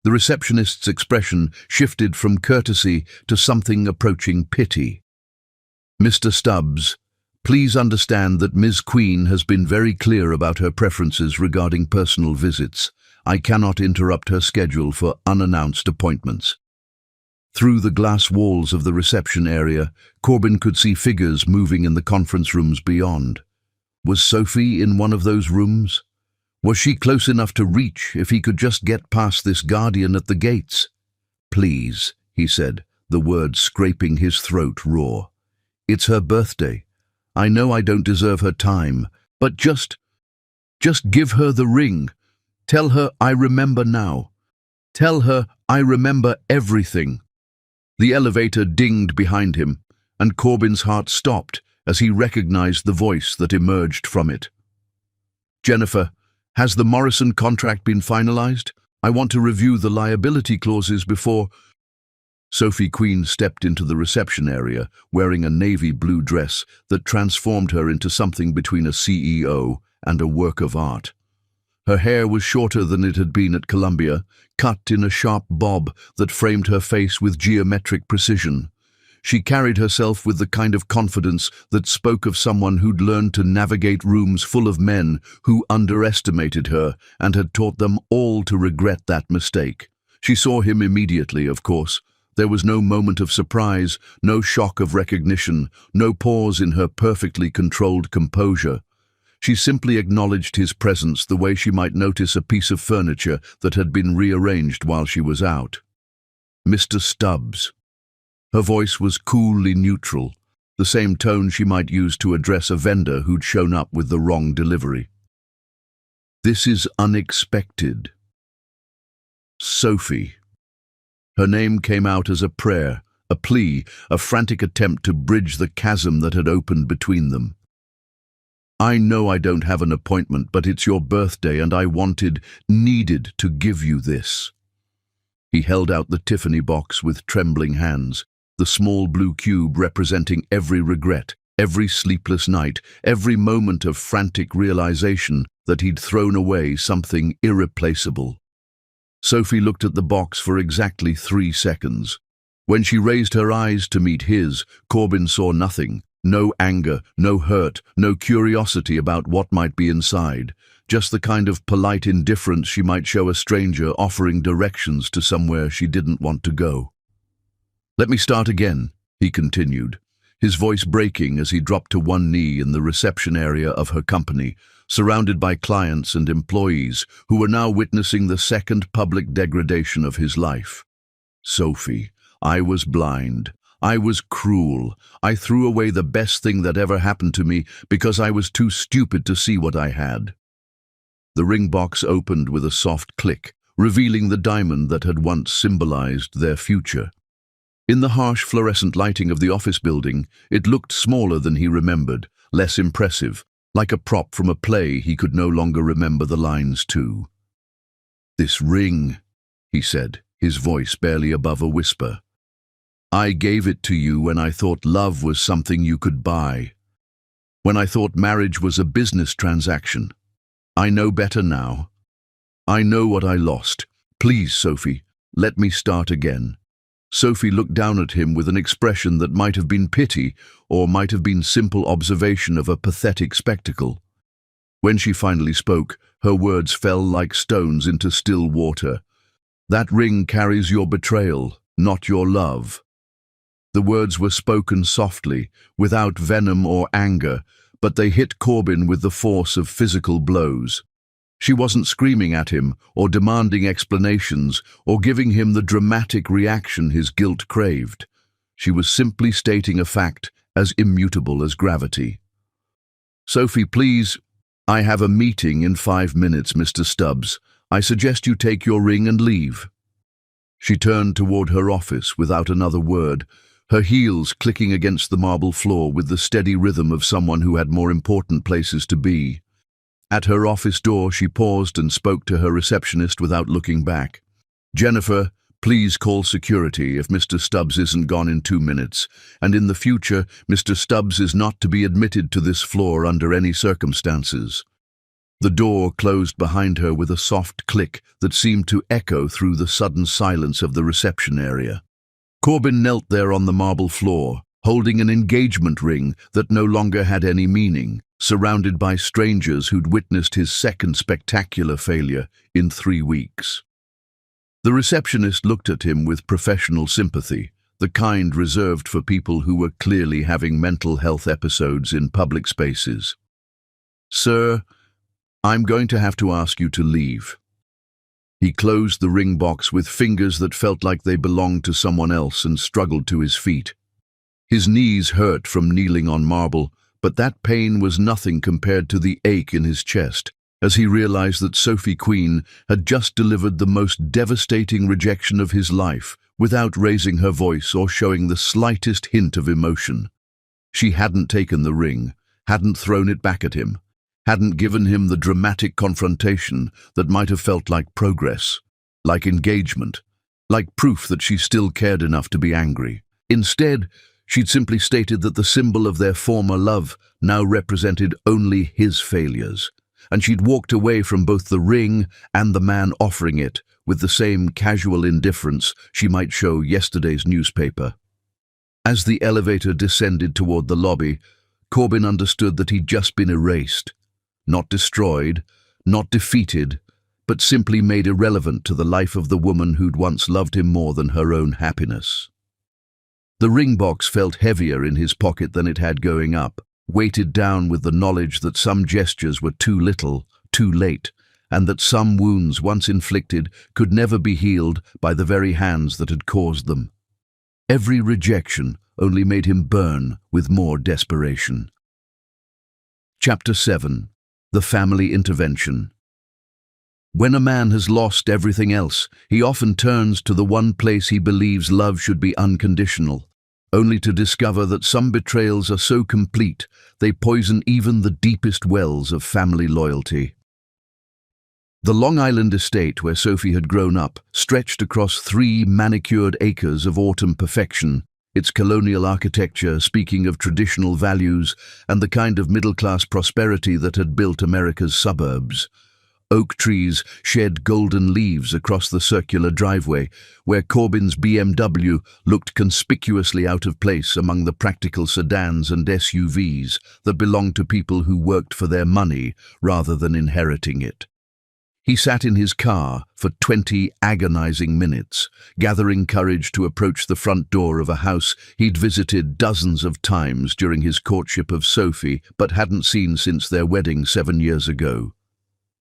The receptionist's expression shifted from courtesy to something approaching pity. "Mr. Stubbs, please understand that Ms. Queen has been very clear about her preferences regarding personal visits. I cannot interrupt her schedule for unannounced appointments." Through the glass walls of the reception area, Corbin could see figures moving in the conference rooms beyond. Was Sophie in one of those rooms? Was she close enough to reach if he could just get past this guardian at the gates? "Please," he said, the words scraping his throat raw. "It's her birthday. I know I don't deserve her time, but just give her the ring. Tell her I remember now. Tell her I remember everything." The elevator dinged behind him, and Corbin's heart stopped as he recognized the voice that emerged from it. "Jennifer, has the Morrison contract been finalized? I want to review the liability clauses before—" Sophie Queen stepped into the reception area, wearing a navy blue dress that transformed her into something between a CEO and a work of art. Her hair was shorter than it had been at Columbia, cut in a sharp bob that framed her face with geometric precision. She carried herself with the kind of confidence that spoke of someone who'd learned to navigate rooms full of men who underestimated her and had taught them all to regret that mistake. She saw him immediately, of course. There was no moment of surprise, no shock of recognition, no pause in her perfectly controlled composure. She simply acknowledged his presence the way she might notice a piece of furniture that had been rearranged while she was out. "Mr. Stubbs." Her voice was coolly neutral, the same tone she might use to address a vendor who'd shown up with the wrong delivery. "This is unexpected. Sophie." Her name came out as a prayer, a plea, a frantic attempt to bridge the chasm that had opened between them. "I know I don't have an appointment, but it's your birthday and I needed to give you this." He held out the Tiffany box with trembling hands, the small blue cube representing every regret, every sleepless night, every moment of frantic realization that he'd thrown away something irreplaceable. Sophie looked at the box for exactly 3 seconds. When she raised her eyes to meet his, Corbin saw nothing. No anger, no hurt, no curiosity about what might be inside. Just the kind of polite indifference she might show a stranger offering directions to somewhere she didn't want to go. "Let me start again," he continued, his voice breaking as he dropped to one knee in the reception area of her company, surrounded by clients and employees who were now witnessing the second public degradation of his life. "Sophie, I was blind. I was cruel. I threw away the best thing that ever happened to me because I was too stupid to see what I had." The ring box opened with a soft click, revealing the diamond that had once symbolized their future. In the harsh fluorescent lighting of the office building, it looked smaller than he remembered, less impressive, like a prop from a play he could no longer remember the lines to. "This ring," he said, his voice barely above a whisper. "I gave it to you when I thought love was something you could buy. When I thought marriage was a business transaction. I know better now. I know what I lost. Please, Sophie, let me start again." Sophie looked down at him with an expression that might have been pity or might have been simple observation of a pathetic spectacle. When she finally spoke, her words fell like stones into still water. "That ring carries your betrayal, not your love." The words were spoken softly, without venom or anger, but they hit Corbin with the force of physical blows. She wasn't screaming at him, or demanding explanations, or giving him the dramatic reaction his guilt craved. She was simply stating a fact as immutable as gravity. "Sophie, please, I have a meeting in 5 minutes, Mr. Stubbs. I suggest you take your ring and leave." She turned toward her office without another word, her heels clicking against the marble floor with the steady rhythm of someone who had more important places to be. At her office door, she paused and spoke to her receptionist without looking back. "Jennifer, please call security if Mr. Stubbs isn't gone in 2 minutes, and in the future, Mr. Stubbs is not to be admitted to this floor under any circumstances." The door closed behind her with a soft click that seemed to echo through the sudden silence of the reception area. Corbin knelt there on the marble floor, holding an engagement ring that no longer had any meaning, surrounded by strangers who'd witnessed his second spectacular failure in 3 weeks. The receptionist looked at him with professional sympathy, the kind reserved for people who were clearly having mental health episodes in public spaces. "Sir, I'm going to have to ask you to leave." He closed the ring box with fingers that felt like they belonged to someone else and struggled to his feet. His knees hurt from kneeling on marble, but that pain was nothing compared to the ache in his chest as he realized that Sophie Queen had just delivered the most devastating rejection of his life without raising her voice or showing the slightest hint of emotion. She hadn't taken the ring, hadn't thrown it back at him, hadn't given him the dramatic confrontation that might have felt like progress, like engagement, like proof that she still cared enough to be angry. Instead, she'd simply stated that the symbol of their former love now represented only his failures, and she'd walked away from both the ring and the man offering it with the same casual indifference she might show yesterday's newspaper. As the elevator descended toward the lobby, Corbin understood that he'd just been erased, not destroyed, not defeated, but simply made irrelevant to the life of the woman who'd once loved him more than her own happiness. The ring box felt heavier in his pocket than it had going up, weighted down with the knowledge that some gestures were too little, too late, and that some wounds once inflicted could never be healed by the very hands that had caused them. Every rejection only made him burn with more desperation. Chapter 7. The Family Intervention. When a man has lost everything else, he often turns to the one place he believes love should be unconditional, only to discover that some betrayals are so complete they poison even the deepest wells of family loyalty. The Long Island estate where Sophie had grown up stretched across 3 manicured acres of autumn perfection, its colonial architecture speaking of traditional values and the kind of middle-class prosperity that had built America's suburbs. Oak trees shed golden leaves across the circular driveway, where Corbin's BMW looked conspicuously out of place among the practical sedans and SUVs that belonged to people who worked for their money rather than inheriting it. He sat in his car for 20 agonizing minutes, gathering courage to approach the front door of a house he'd visited dozens of times during his courtship of Sophie but hadn't seen since their wedding 7 years ago.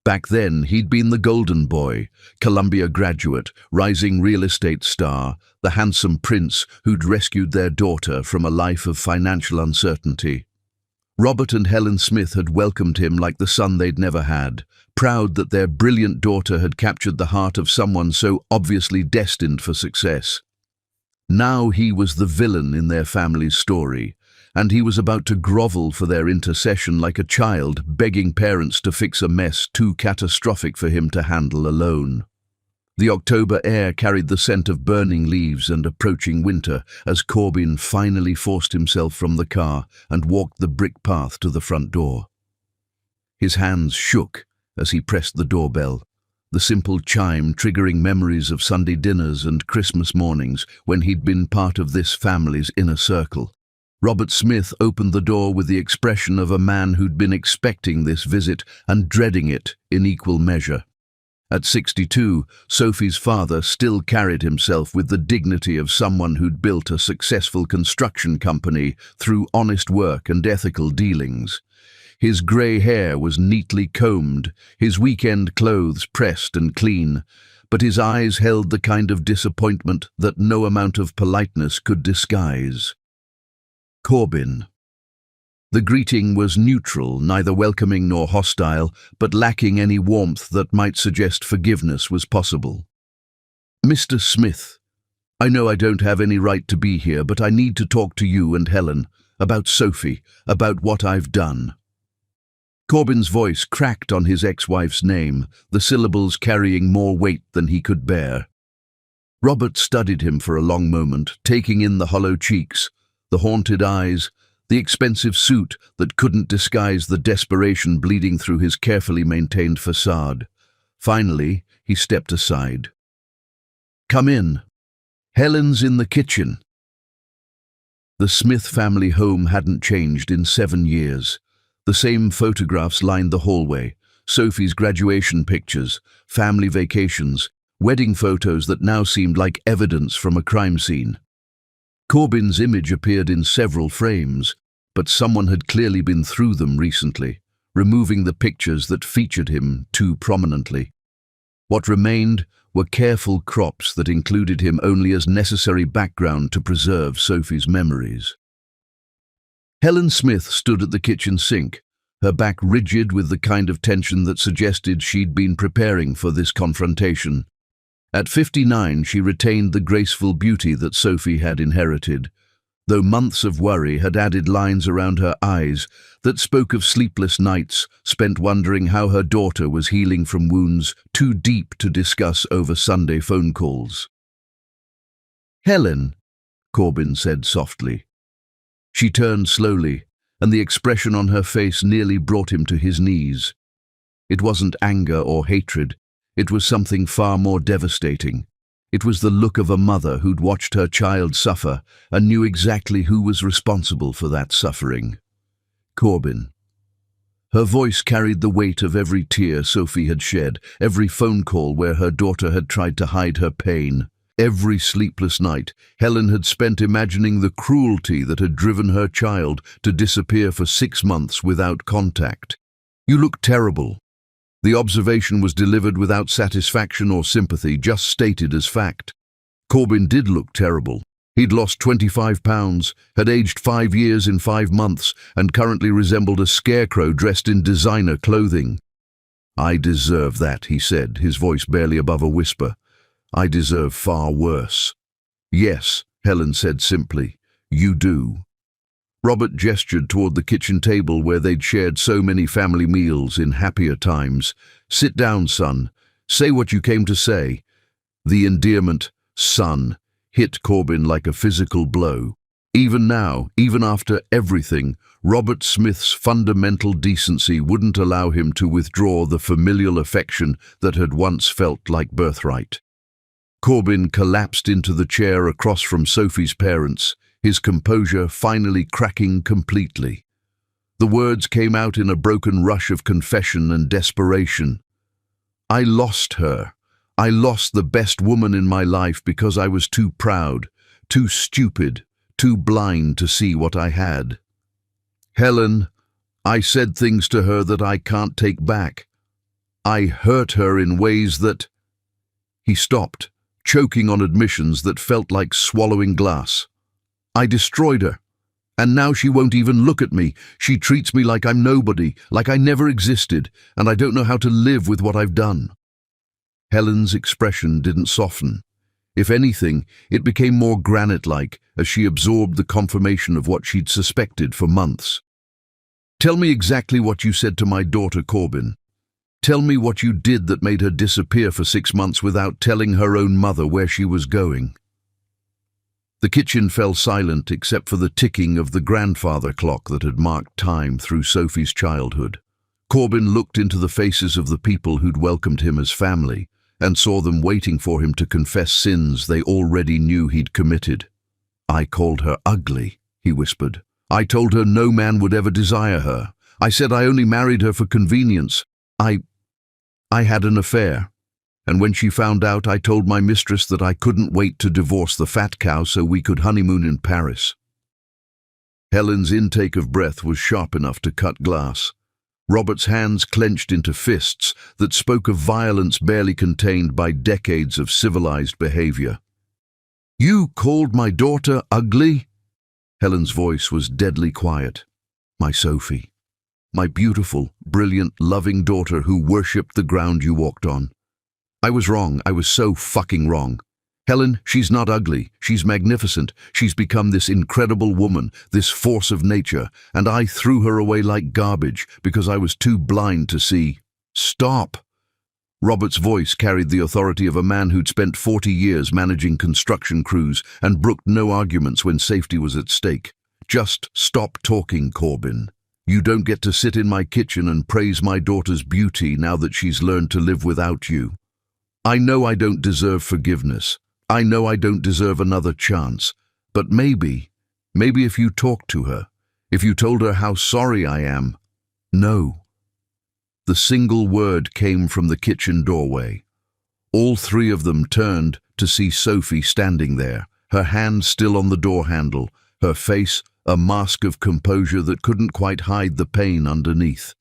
Back then, he'd been the golden boy, Columbia graduate, rising real estate star, the handsome prince who'd rescued their daughter from a life of financial uncertainty. Robert and Helen Smith had welcomed him like the son they'd never had, proud that their brilliant daughter had captured the heart of someone so obviously destined for success. Now he was the villain in their family's story, and he was about to grovel for their intercession like a child begging parents to fix a mess too catastrophic for him to handle alone. The October air carried the scent of burning leaves and approaching winter as Corbin finally forced himself from the car and walked the brick path to the front door. His hands shook as he pressed the doorbell, the simple chime triggering memories of Sunday dinners and Christmas mornings when he'd been part of this family's inner circle. Robert Smith opened the door with the expression of a man who'd been expecting this visit and dreading it in equal measure. At 62, Sophie's father still carried himself with the dignity of someone who'd built a successful construction company through honest work and ethical dealings. His grey hair was neatly combed, his weekend clothes pressed and clean, but his eyes held the kind of disappointment that no amount of politeness could disguise. Corbin. The greeting was neutral, neither welcoming nor hostile, but lacking any warmth that might suggest forgiveness was possible. "Mr. Smith, I know I don't have any right to be here, but I need to talk to you and Helen about Sophie, about what I've done." Corbin's voice cracked on his ex-wife's name, the syllables carrying more weight than he could bear. Robert studied him for a long moment, taking in the hollow cheeks, the haunted eyes, the expensive suit that couldn't disguise the desperation bleeding through his carefully maintained facade. Finally, he stepped aside. "Come in. Helen's in the kitchen." The Smith family home hadn't changed in 7 years. The same photographs lined the hallway, Sophie's graduation pictures, family vacations, wedding photos that now seemed like evidence from a crime scene. Corbin's image appeared in several frames, but someone had clearly been through them recently, removing the pictures that featured him too prominently. What remained were careful crops that included him only as necessary background to preserve Sophie's memories. Helen Smith stood at the kitchen sink, her back rigid with the kind of tension that suggested she'd been preparing for this confrontation. At 59, she retained the graceful beauty that Sophie had inherited, though months of worry had added lines around her eyes that spoke of sleepless nights spent wondering how her daughter was healing from wounds too deep to discuss over Sunday phone calls. "Helen," Corbin said softly. She turned slowly, and the expression on her face nearly brought him to his knees. It wasn't anger or hatred. It was something far more devastating. It was the look of a mother who'd watched her child suffer and knew exactly who was responsible for that suffering. "Corbin." Her voice carried the weight of every tear Sophie had shed, every phone call where her daughter had tried to hide her pain. Every sleepless night, Helen had spent imagining the cruelty that had driven her child to disappear for 6 months without contact. "You look terrible." The observation was delivered without satisfaction or sympathy, just stated as fact. Corbin did look terrible. He'd lost 25 pounds, had aged 5 years in 5 months, and currently resembled a scarecrow dressed in designer clothing. "I deserve that," he said, his voice barely above a whisper. "I deserve far worse." "Yes," Helen said simply, "you do." Robert gestured toward the kitchen table where they'd shared so many family meals in happier times. "Sit down, son. Say what you came to say." The endearment, "son," hit Corbin like a physical blow. Even now, even after everything, Robert Smith's fundamental decency wouldn't allow him to withdraw the familial affection that had once felt like birthright. Corbin collapsed into the chair across from Sophie's parents, his composure finally cracking completely. The words came out in a broken rush of confession and desperation. "I lost her. I lost the best woman in my life because I was too proud, too stupid, too blind to see what I had. Helen, I said things to her that I can't take back. I hurt her in ways that—" He stopped, choking on admissions that felt like swallowing glass. "I destroyed her, and now she won't even look at me. She treats me like I'm nobody, like I never existed, and I don't know how to live with what I've done." Helen's expression didn't soften. If anything, it became more granite-like as she absorbed the confirmation of what she'd suspected for months. "Tell me exactly what you said to my daughter, Corbin. Tell me what you did that made her disappear for 6 months without telling her own mother where she was going." The kitchen fell silent except for the ticking of the grandfather clock that had marked time through Sophie's childhood. Corbin looked into the faces of the people who'd welcomed him as family and saw them waiting for him to confess sins they already knew he'd committed. "I called her ugly," he whispered, I told her no man would ever desire her. I said I only married her for convenience. I had an affair. And when she found out, I told my mistress that I couldn't wait to divorce the fat cow so we could honeymoon in Paris." Helen's intake of breath was sharp enough to cut glass. Robert's hands clenched into fists that spoke of violence barely contained by decades of civilized behavior. "You called my daughter ugly?" Helen's voice was deadly quiet. "My Sophie. My beautiful, brilliant, loving daughter who worshipped the ground you walked on. I was wrong. I was so fucking wrong. Helen, she's not ugly. She's magnificent. She's become this incredible woman, this force of nature, and I threw her away like garbage because I was too blind to see." "Stop!" Robert's voice carried the authority of a man who'd spent 40 years managing construction crews and brooked no arguments when safety was at stake. "Just stop talking, Corbin. You don't get to sit in my kitchen and praise my daughter's beauty now that she's learned to live without you. I know I don't deserve forgiveness. I know I don't deserve another chance. But maybe if you talked to her, if you told her how sorry I am." "No." The single word came from the kitchen doorway. All three of them turned to see Sophie standing there, her hand still on the door handle, her face a mask of composure that couldn't quite hide the pain underneath.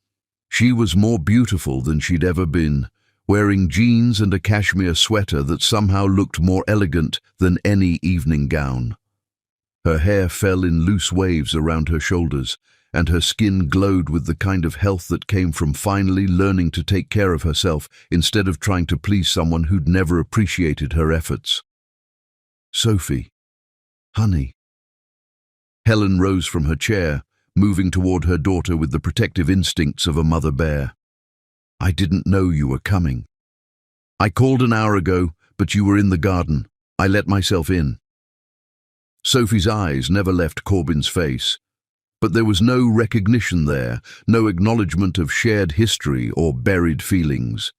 She was more beautiful than she'd ever been, wearing jeans and a cashmere sweater that somehow looked more elegant than any evening gown. Her hair fell in loose waves around her shoulders, and her skin glowed with the kind of health that came from finally learning to take care of herself instead of trying to please someone who'd never appreciated her efforts. "Sophie, honey." Helen rose from her chair, moving toward her daughter with the protective instincts of a mother bear. "I didn't know you were coming. I called an hour ago, but you were in the garden. I let myself in." Sophie's eyes never left Corbin's face, but there was no recognition there, no acknowledgement of shared history or buried feelings.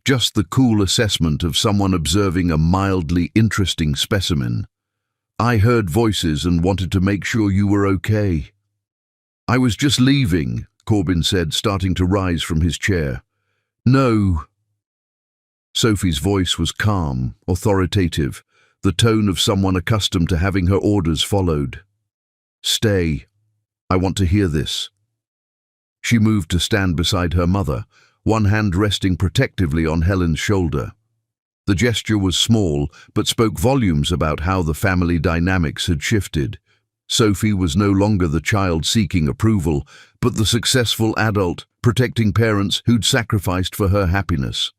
Just the cool assessment of someone observing a mildly interesting specimen. "I heard voices and wanted to make sure you were okay." "I was just leaving," Corbin said, starting to rise from his chair. "No." Sophie's voice was calm, authoritative, the tone of someone accustomed to having her orders followed. "Stay. I want to hear this." She moved to stand beside her mother, one hand resting protectively on Helen's shoulder. The gesture was small, but spoke volumes about how the family dynamics had shifted. Sophie was no longer the child seeking approval, but the successful adult protecting parents who'd sacrificed for her happiness.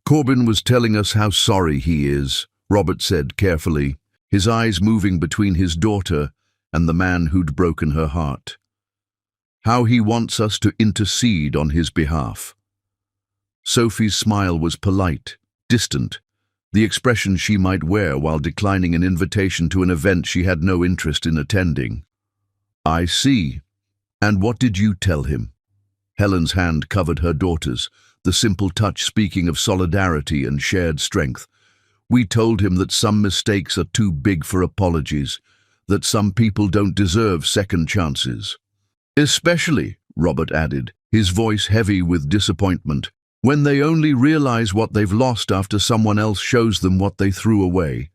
"Corbin was telling us how sorry he is," Robert said carefully, his eyes moving between his daughter and the man who'd broken her heart. "How he wants us to intercede on his behalf." Sophie's smile was polite, distant, the expression she might wear while declining an invitation to an event she had no interest in attending. "I see. And what did you tell him?" Helen's hand covered her daughter's, the simple touch speaking of solidarity and shared strength. "We told him that some mistakes are too big for apologies, that some people don't deserve second chances. Especially," Robert added, his voice heavy with disappointment, "when they only realize what they've lost after someone else shows them what they threw away."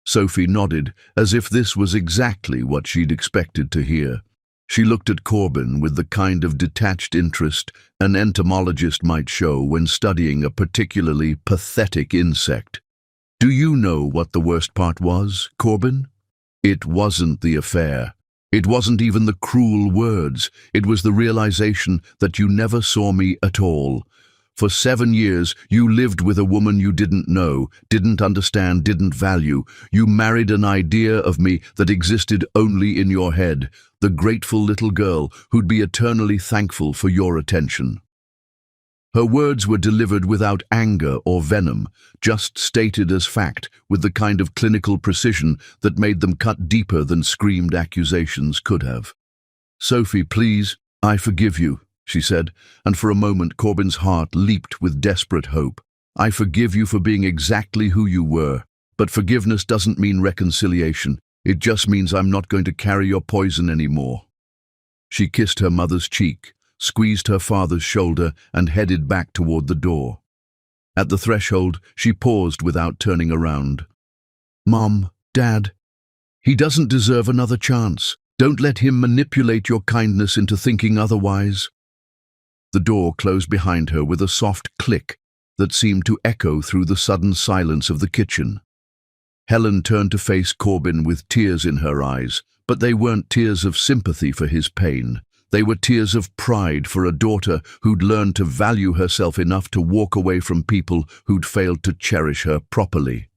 Sophie nodded, as if this was exactly what she'd expected to hear. She looked at Corbin with the kind of detached interest an entomologist might show when studying a particularly pathetic insect. "Do you know what the worst part was, Corbin? It wasn't the affair. It wasn't even the cruel words. It was the realization that you never saw me at all. For 7 years, you lived with a woman you didn't know, didn't understand, didn't value. You married an idea of me that existed only in your head, the grateful little girl who'd be eternally thankful for your attention." Her words were delivered without anger or venom, just stated as fact, with the kind of clinical precision that made them cut deeper than screamed accusations could have. "Sophie, please, I forgive you," she said, and for a moment Corbin's heart leaped with desperate hope. "I forgive you for being exactly who you were, but forgiveness doesn't mean reconciliation. It just means I'm not going to carry your poison anymore." She kissed her mother's cheek, squeezed her father's shoulder, and headed back toward the door. At the threshold, she paused without turning around. "Mom, Dad, he doesn't deserve another chance. Don't let him manipulate your kindness into thinking otherwise." The door closed behind her with a soft click that seemed to echo through the sudden silence of the kitchen. Helen turned to face Corbin with tears in her eyes, but they weren't tears of sympathy for his pain. They were tears of pride for a daughter who'd learned to value herself enough to walk away from people who'd failed to cherish her properly.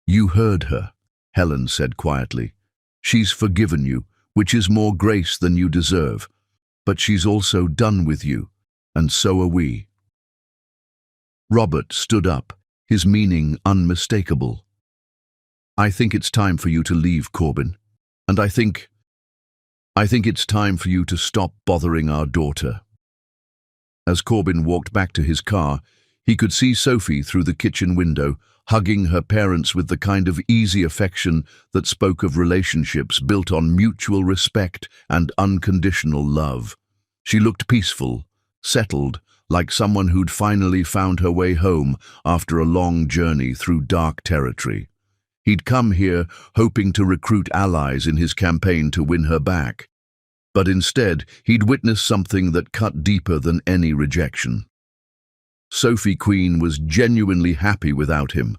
"You heard her," Helen said quietly. "She's forgiven you, which is more grace than you deserve. But she's also done with you, and so are we." Robert stood up, his meaning unmistakable. "I think it's time for you to leave, Corbin. And I think it's time for you to stop bothering our daughter." As Corbin walked back to his car, he could see Sophie through the kitchen window, hugging her parents with the kind of easy affection that spoke of relationships built on mutual respect and unconditional love. She looked peaceful, settled, like someone who'd finally found her way home after a long journey through dark territory. He'd come here hoping to recruit allies in his campaign to win her back. But instead, he'd witnessed something that cut deeper than any rejection. Sophie Queen was genuinely happy without him.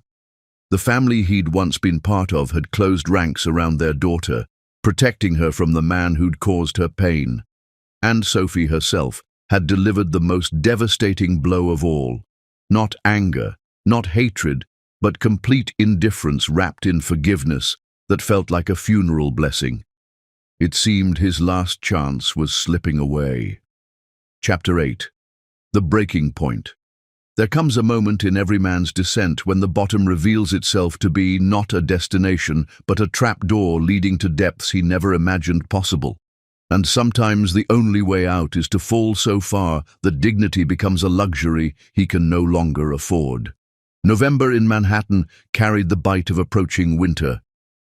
The family he'd once been part of had closed ranks around their daughter, protecting her from the man who'd caused her pain. And Sophie herself had delivered the most devastating blow of all. Not anger, not hatred, but complete indifference wrapped in forgiveness that felt like a funeral blessing. It seemed his last chance was slipping away. Chapter 8. The Breaking Point. There comes a moment in every man's descent when the bottom reveals itself to be not a destination, but a trapdoor leading to depths he never imagined possible. And sometimes the only way out is to fall so far that dignity becomes a luxury he can no longer afford. November in Manhattan carried the bite of approaching winter,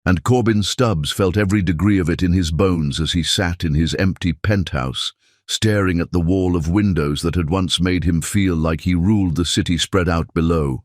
and Corbin Stubbs felt every degree of it in his bones as he sat in his empty penthouse, staring at the wall of windows that had once made him feel like he ruled the city spread out below.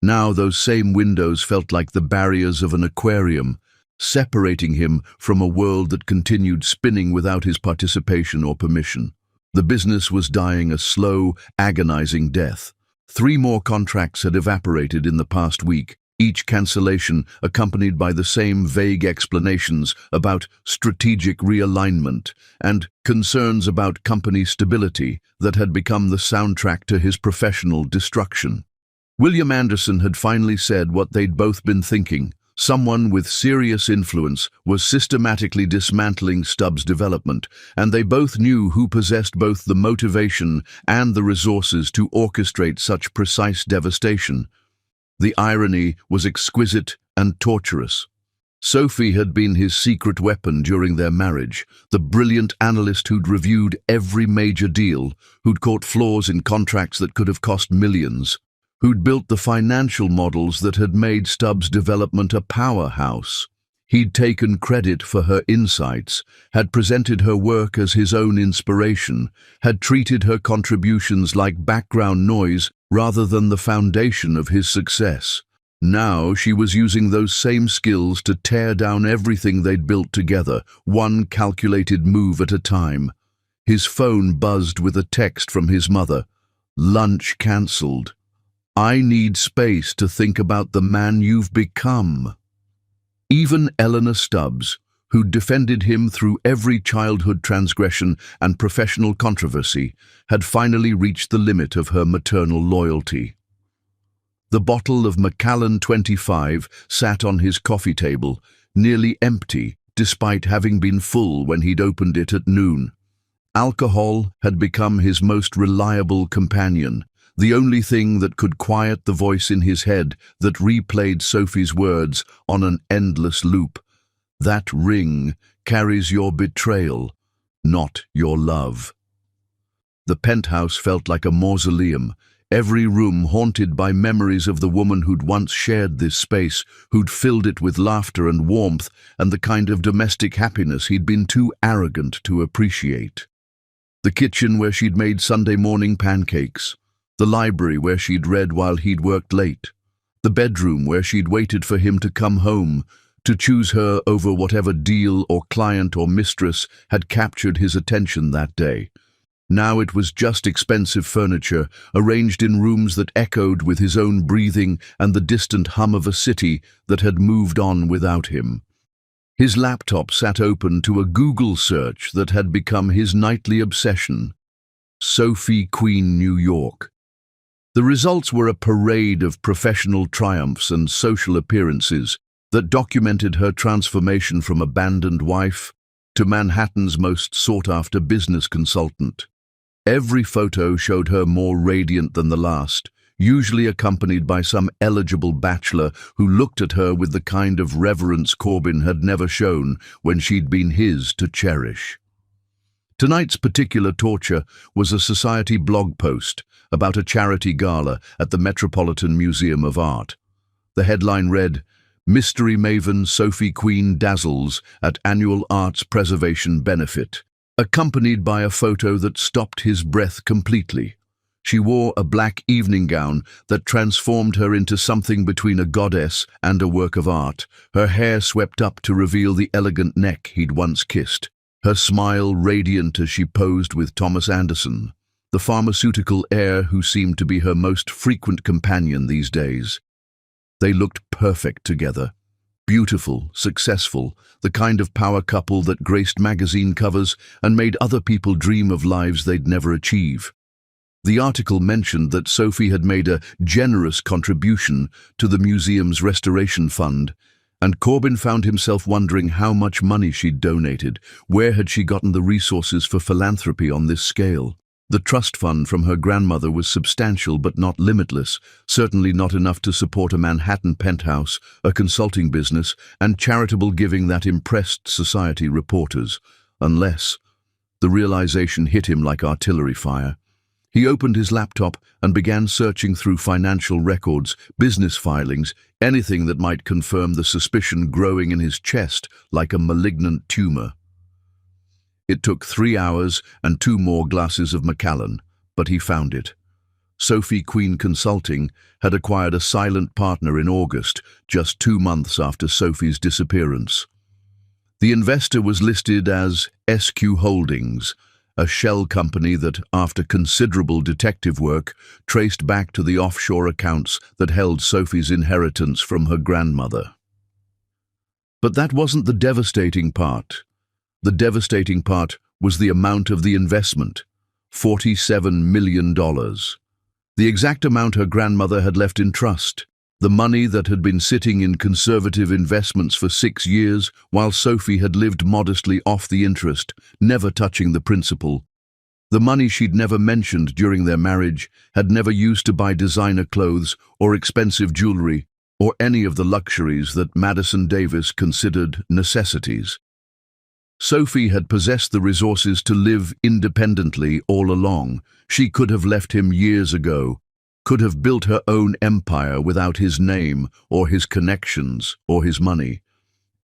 Now those same windows felt like the barriers of an aquarium, separating him from a world that continued spinning without his participation or permission. The business was dying a slow, agonizing death. 3 more contracts had evaporated in the past week, each cancellation accompanied by the same vague explanations about strategic realignment and concerns about company stability that had become the soundtrack to his professional destruction. William Anderson had finally said what they'd both been thinking. Someone with serious influence was systematically dismantling Stubbs' development, and they both knew who possessed both the motivation and the resources to orchestrate such precise devastation. The irony was exquisite and torturous. Sophie had been his secret weapon during their marriage, the brilliant analyst who'd reviewed every major deal, who'd caught flaws in contracts that could have cost millions, who'd built the financial models that had made Stubbs' development a powerhouse. He'd taken credit for her insights, had presented her work as his own inspiration, had treated her contributions like background noise rather than the foundation of his success. Now she was using those same skills to tear down everything they'd built together, one calculated move at a time. His phone buzzed with a text from his mother. "Lunch cancelled. I need space to think about the man you've become." Even Eleanor Stubbs, who'd defended him through every childhood transgression and professional controversy, had finally reached the limit of her maternal loyalty. The bottle of Macallan 25 sat on his coffee table, nearly empty, despite having been full when he'd opened it at noon. Alcohol had become his most reliable companion, the only thing that could quiet the voice in his head that replayed Sophie's words on an endless loop. "That ring carries your betrayal, not your love." The penthouse felt like a mausoleum, every room haunted by memories of the woman who'd once shared this space, who'd filled it with laughter and warmth and the kind of domestic happiness he'd been too arrogant to appreciate. The kitchen where she'd made Sunday morning pancakes, the library where she'd read while he'd worked late, the bedroom where she'd waited for him to come home, to choose her over whatever deal or client or mistress had captured his attention that day. Now it was just expensive furniture, arranged in rooms that echoed with his own breathing and the distant hum of a city that had moved on without him. His laptop sat open to a Google search that had become his nightly obsession: Sophie Queen, New York. The results were a parade of professional triumphs and social appearances that documented her transformation from abandoned wife to Manhattan's most sought-after business consultant. Every photo showed her more radiant than the last, usually accompanied by some eligible bachelor who looked at her with the kind of reverence Corbin had never shown when she'd been his to cherish. Tonight's particular torture was a society blog post about a charity gala at the Metropolitan Museum of Art. The headline read, "Mystery Maven Sophie Queen Dazzles at Annual Arts Preservation Benefit," accompanied by a photo that stopped his breath completely. She wore a black evening gown that transformed her into something between a goddess and a work of art, her hair swept up to reveal the elegant neck he'd once kissed, her smile radiant as she posed with Thomas Anderson, the pharmaceutical heir who seemed to be her most frequent companion these days. They looked perfect together. Beautiful, successful, the kind of power couple that graced magazine covers and made other people dream of lives they'd never achieve. The article mentioned that Sophie had made a generous contribution to the museum's restoration fund, and Corbin found himself wondering how much money she'd donated. Where had she gotten the resources for philanthropy on this scale? The trust fund from her grandmother was substantial but not limitless, certainly not enough to support a Manhattan penthouse, a consulting business, and charitable giving that impressed society reporters. Unless the realization hit him like artillery fire. He opened his laptop and began searching through financial records, business filings, anything that might confirm the suspicion growing in his chest like a malignant tumor. It took 3 hours and 2 more glasses of Macallan, but he found it. Sophie Queen Consulting had acquired a silent partner in August, just 2 months after Sophie's disappearance. The investor was listed as SQ Holdings, a shell company that, after considerable detective work, traced back to the offshore accounts that held Sophie's inheritance from her grandmother. But that wasn't the devastating part. The devastating part was the amount of the investment, $47 million. The exact amount her grandmother had left in trust, the money that had been sitting in conservative investments for 6 years while Sophie had lived modestly off the interest, never touching the principal. The money she'd never mentioned during their marriage, had never used to buy designer clothes or expensive jewelry or any of the luxuries that Madison Davis considered necessities. Sophie had possessed the resources to live independently all along. She could have left him years ago, could have built her own empire without his name or his connections or his money.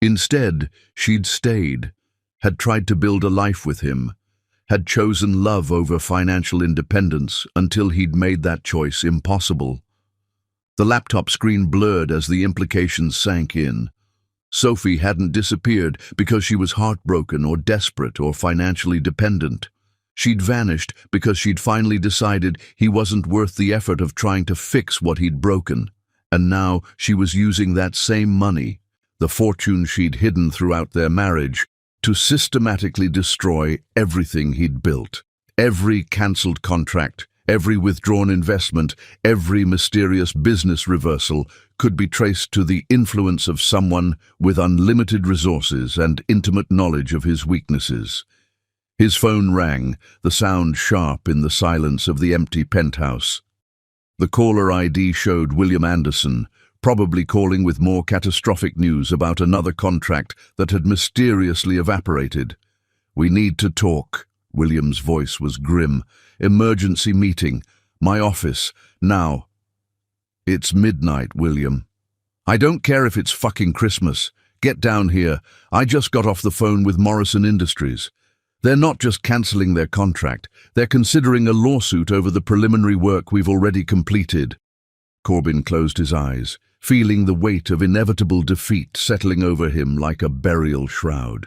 Instead, she'd stayed, had tried to build a life with him, had chosen love over financial independence until he'd made that choice impossible. The laptop screen blurred as the implications sank in. Sophie hadn't disappeared because she was heartbroken or desperate or financially dependent. She'd vanished because she'd finally decided he wasn't worth the effort of trying to fix what he'd broken. And now she was using that same money, the fortune she'd hidden throughout their marriage, to systematically destroy everything he'd built. Every cancelled contract, every withdrawn investment, every mysterious business reversal could be traced to the influence of someone with unlimited resources and intimate knowledge of his weaknesses. His phone rang, the sound sharp in the silence of the empty penthouse. The caller ID showed William Anderson, probably calling with more catastrophic news about another contract that had mysteriously evaporated. "We need to talk." William's voice was grim. "Emergency meeting. My office, now. It's midnight, William. I don't care if it's fucking Christmas. Get down here. I just got off the phone with Morrison Industries. They're not just cancelling their contract, they're considering a lawsuit over the preliminary work we've already completed. Corbin closed his eyes, feeling the weight of inevitable defeat settling over him like a burial shroud.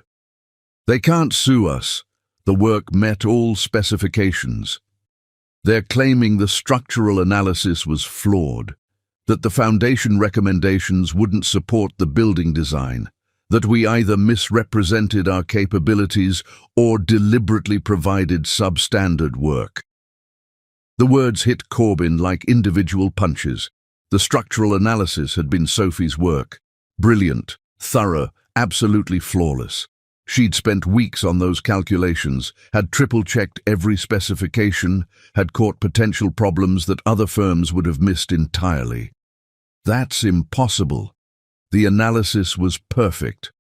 They can't sue us. The work met all specifications. They're claiming the structural analysis was flawed, that the foundation recommendations wouldn't support the building design, that we either misrepresented our capabilities or deliberately provided substandard work. The words hit Corbin like individual punches. The structural analysis had been Sophie's work. Brilliant, thorough, absolutely flawless. She'd spent weeks on those calculations, had triple-checked every specification, had caught potential problems that other firms would have missed entirely. That's impossible. The analysis was perfect.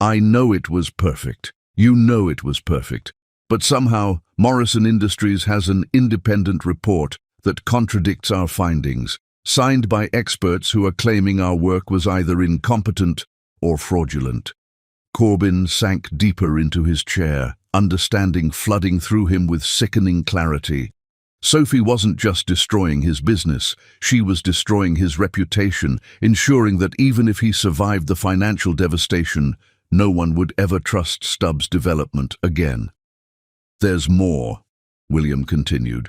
I know it was perfect. You know it was perfect. But somehow, Morrison Industries has an independent report that contradicts our findings, signed by experts who are claiming our work was either incompetent or fraudulent. Corbin sank deeper into his chair, understanding flooding through him with sickening clarity. Sophie wasn't just destroying his business, she was destroying his reputation, ensuring that even if he survived the financial devastation, no one would ever trust Stubbs' development again. There's more, William continued.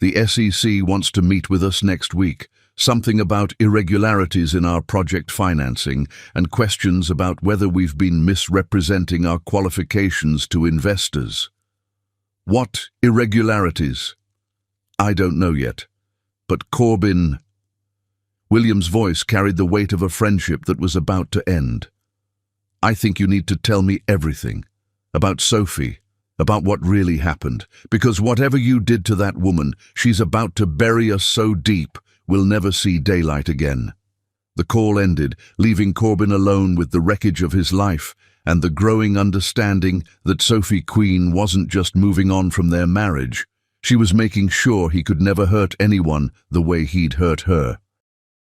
The SEC wants to meet with us next week. Something about irregularities in our project financing and questions about whether we've been misrepresenting our qualifications to investors. What irregularities? I don't know yet. But Corbin... William's voice carried the weight of a friendship that was about to end. I think you need to tell me everything. About Sophie. About what really happened. Because whatever you did to that woman, she's about to bury us so deep, we'll never see daylight again. The call ended, leaving Corbin alone with the wreckage of his life and the growing understanding that Sophie Queen wasn't just moving on from their marriage. She was making sure he could never hurt anyone the way he'd hurt her.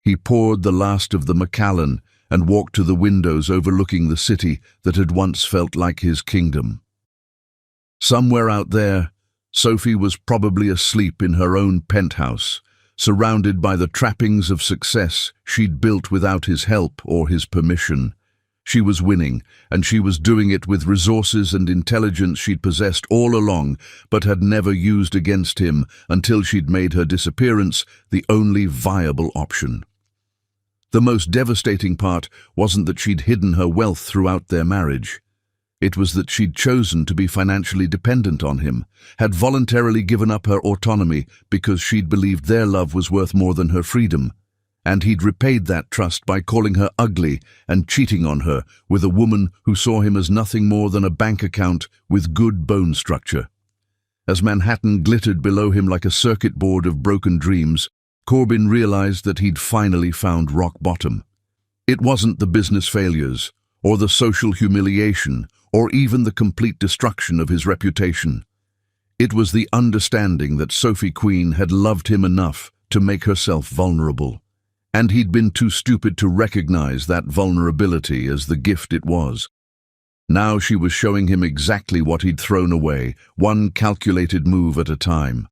He poured the last of the Macallan and walked to the windows overlooking the city that had once felt like his kingdom. Somewhere out there, Sophie was probably asleep in her own penthouse, surrounded by the trappings of success she'd built without his help or his permission. She was winning, and she was doing it with resources and intelligence she'd possessed all along, but had never used against him until she'd made her disappearance the only viable option. The most devastating part wasn't that she'd hidden her wealth throughout their marriage. It was that she'd chosen to be financially dependent on him, had voluntarily given up her autonomy because she'd believed their love was worth more than her freedom, and he'd repaid that trust by calling her ugly and cheating on her with a woman who saw him as nothing more than a bank account with good bone structure. As Manhattan glittered below him like a circuit board of broken dreams, Corbin realized that he'd finally found rock bottom. It wasn't the business failures, or the social humiliation, or even the complete destruction of his reputation. It was the understanding that Sophie Queen had loved him enough to make herself vulnerable, and he'd been too stupid to recognize that vulnerability as the gift it was. Now she was showing him exactly what he'd thrown away, one calculated move at a time.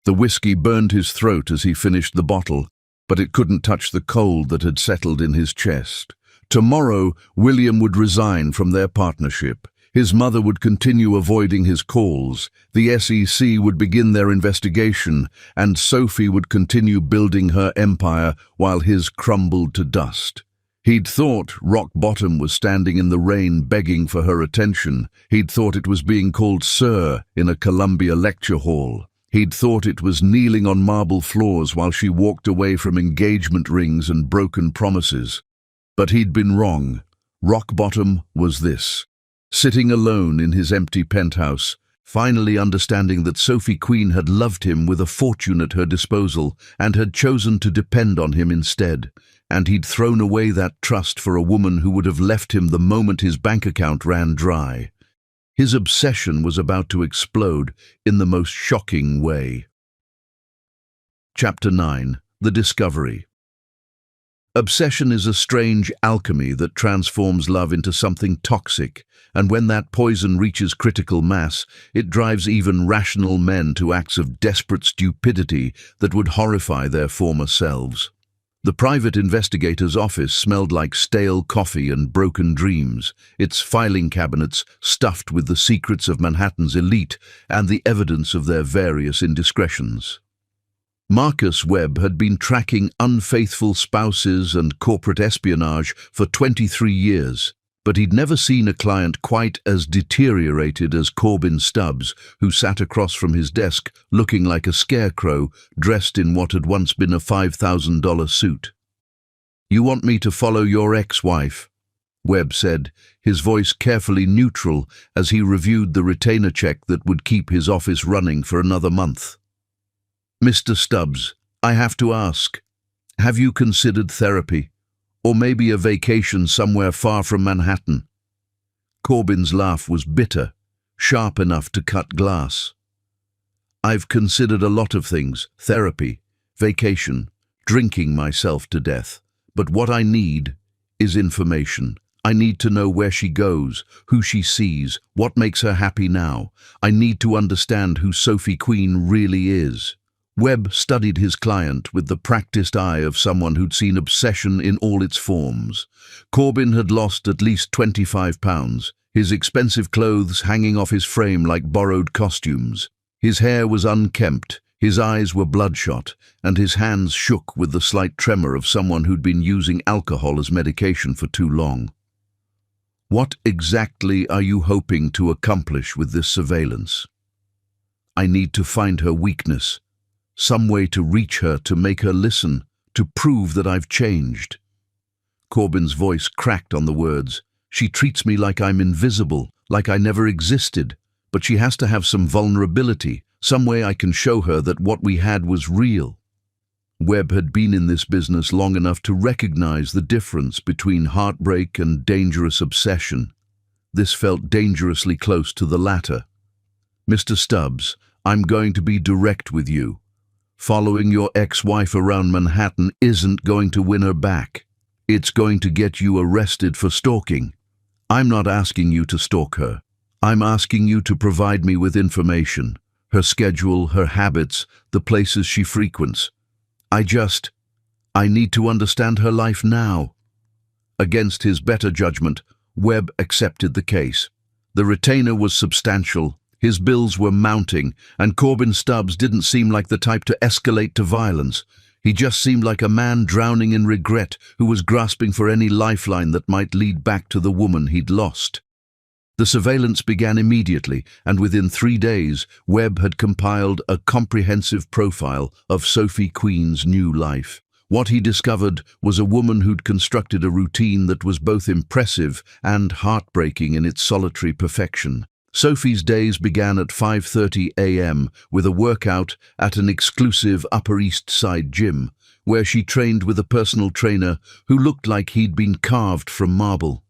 The whiskey burned his throat as he finished the bottle, but it couldn't touch the cold that had settled in his chest. Tomorrow, William would resign from their partnership. His mother would continue avoiding his calls, the SEC would begin their investigation, and Sophie would continue building her empire while his crumbled to dust. He'd thought rock bottom was standing in the rain begging for her attention. He'd thought it was being called Sir in a Columbia lecture hall. He'd thought it was kneeling on marble floors while she walked away from engagement rings and broken promises. But he'd been wrong. Rock bottom was this. Sitting alone in his empty penthouse, finally understanding that Sophie Queen had loved him with a fortune at her disposal and had chosen to depend on him instead. And he'd thrown away that trust for a woman who would have left him the moment his bank account ran dry. His obsession was about to explode in the most shocking way. Chapter 9. The Discovery. Obsession is a strange alchemy that transforms love into something toxic, and when that poison reaches critical mass, it drives even rational men to acts of desperate stupidity that would horrify their former selves. The private investigator's office smelled like stale coffee and broken dreams, its filing cabinets stuffed with the secrets of Manhattan's elite and the evidence of their various indiscretions. Marcus Webb had been tracking unfaithful spouses and corporate espionage for 23 years, but he'd never seen a client quite as deteriorated as Corbin Stubbs, who sat across from his desk looking like a scarecrow dressed in what had once been a $5,000 suit. "You want me to follow your ex-wife?" Webb said, his voice carefully neutral as he reviewed the retainer check that would keep his office running for another month. "Mr. Stubbs, I have to ask, have you considered therapy? Or maybe a vacation somewhere far from Manhattan?" Corbin's laugh was bitter, sharp enough to cut glass. "I've considered a lot of things, therapy, vacation, drinking myself to death. But what I need is information. I need to know where she goes, who she sees, what makes her happy now. I need to understand who Sophie Queen really is." Webb studied his client with the practiced eye of someone who'd seen obsession in all its forms. Corbin had lost at least 25 pounds, his expensive clothes hanging off his frame like borrowed costumes. His hair was unkempt, his eyes were bloodshot, and his hands shook with the slight tremor of someone who'd been using alcohol as medication for too long. "What exactly are you hoping to accomplish with this surveillance?" "I need to find her weakness. Some way to reach her, to make her listen, to prove that I've changed." Corbin's voice cracked on the words. "She treats me like I'm invisible, like I never existed, but she has to have some vulnerability, some way I can show her that what we had was real." Webb had been in this business long enough to recognize the difference between heartbreak and dangerous obsession. This felt dangerously close to the latter. "Mr. Stubbs, I'm going to be direct with you. Following your ex-wife around Manhattan isn't going to win her back. It's going to get you arrested for stalking. I'm not asking you to stalk her. I'm asking you to provide me with information, her schedule, her habits, the places she frequents. I need to understand her life now." Against his better judgment, Webb accepted the case. The retainer was substantial. His bills were mounting, and Corbin Stubbs didn't seem like the type to escalate to violence. He just seemed like a man drowning in regret who was grasping for any lifeline that might lead back to the woman he'd lost. The surveillance began immediately, and within 3 days, Webb had compiled a comprehensive profile of Sophie Queen's new life. What he discovered was a woman who'd constructed a routine that was both impressive and heartbreaking in its solitary perfection. Sophie's days began at 5:30 a.m. with a workout at an exclusive Upper East Side gym, where she trained with a personal trainer who looked like he'd been carved from marble.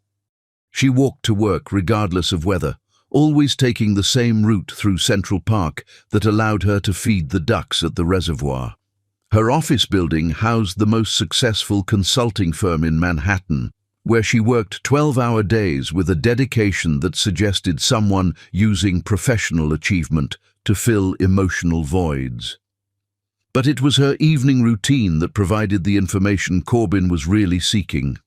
She walked to work regardless of weather, always taking the same route through Central Park that allowed her to feed the ducks at the reservoir. Her office building housed the most successful consulting firm in Manhattan, where she worked 12-hour days with a dedication that suggested someone using professional achievement to fill emotional voids. But it was her evening routine that provided the information Corbin was really seeking.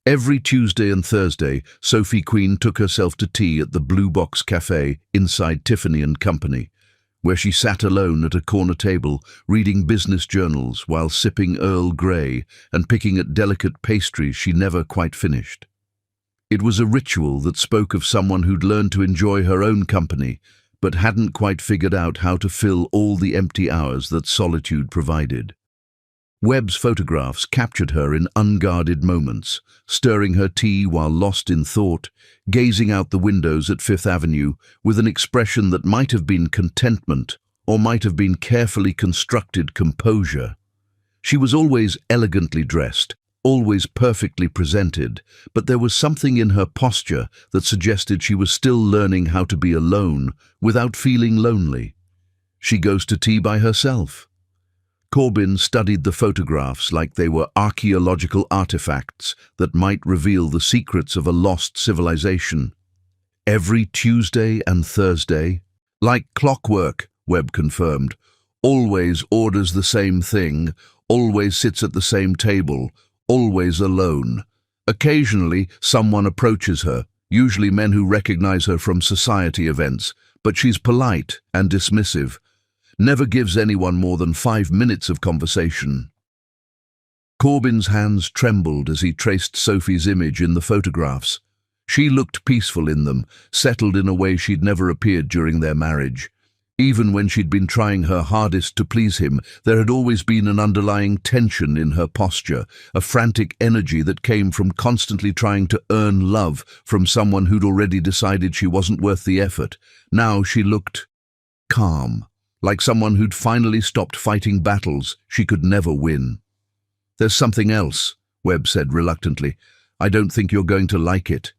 Every Tuesday and Thursday, Sophie Queen took herself to tea at the Blue Box Cafe inside Tiffany & Company, where she sat alone at a corner table, reading business journals while sipping Earl Grey and picking at delicate pastries she never quite finished. It was a ritual that spoke of someone who'd learned to enjoy her own company, but hadn't quite figured out how to fill all the empty hours that solitude provided. Webb's photographs captured her in unguarded moments, stirring her tea while lost in thought, gazing out the windows at Fifth Avenue with an expression that might have been contentment or might have been carefully constructed composure. She was always elegantly dressed, always perfectly presented, but there was something in her posture that suggested she was still learning how to be alone without feeling lonely. She goes to tea by herself. Corbyn studied the photographs like they were archaeological artifacts that might reveal the secrets of a lost civilization. Every Tuesday and Thursday, like clockwork, Webb confirmed, always orders the same thing, always sits at the same table, always alone. Occasionally, someone approaches her, usually men who recognize her from society events, but she's polite and dismissive, never gives anyone more than 5 minutes of conversation. Corbyn's hands trembled as he traced Sophie's image in the photographs. She looked peaceful in them, settled in a way she'd never appeared during their marriage. Even when she'd been trying her hardest to please him, there had always been an underlying tension in her posture, a frantic energy that came from constantly trying to earn love from someone who'd already decided she wasn't worth the effort. Now she looked calm, like someone who'd finally stopped fighting battles she could never win. "There's something else," Webb said reluctantly. "I don't think you're going to like it."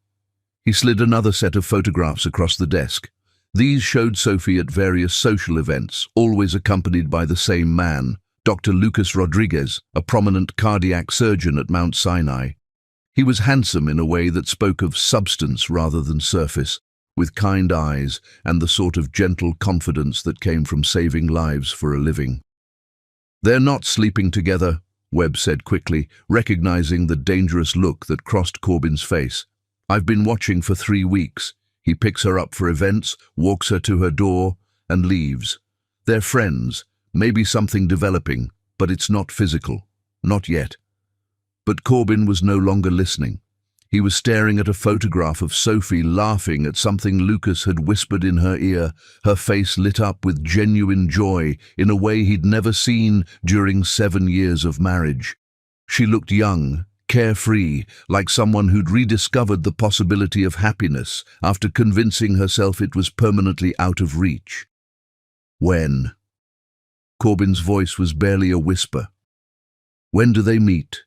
He slid another set of photographs across the desk. These showed Sophie at various social events, always accompanied by the same man, Dr. Lucas Rodriguez, a prominent cardiac surgeon at Mount Sinai. He was handsome in a way that spoke of substance rather than surface, with kind eyes and the sort of gentle confidence that came from saving lives for a living. "They're not sleeping together," Webb said quickly, recognizing the dangerous look that crossed Corbyn's face. "I've been watching for 3 weeks. He picks her up for events, walks her to her door, and leaves. They're friends, maybe something developing, but it's not physical. Not yet." But Corbyn was no longer listening. He was staring at a photograph of Sophie laughing at something Lucas had whispered in her ear, her face lit up with genuine joy in a way he'd never seen during 7 years of marriage. She looked young, carefree, like someone who'd rediscovered the possibility of happiness after convincing herself it was permanently out of reach. "When?" Corbyn's voice was barely a whisper. "When do they meet?"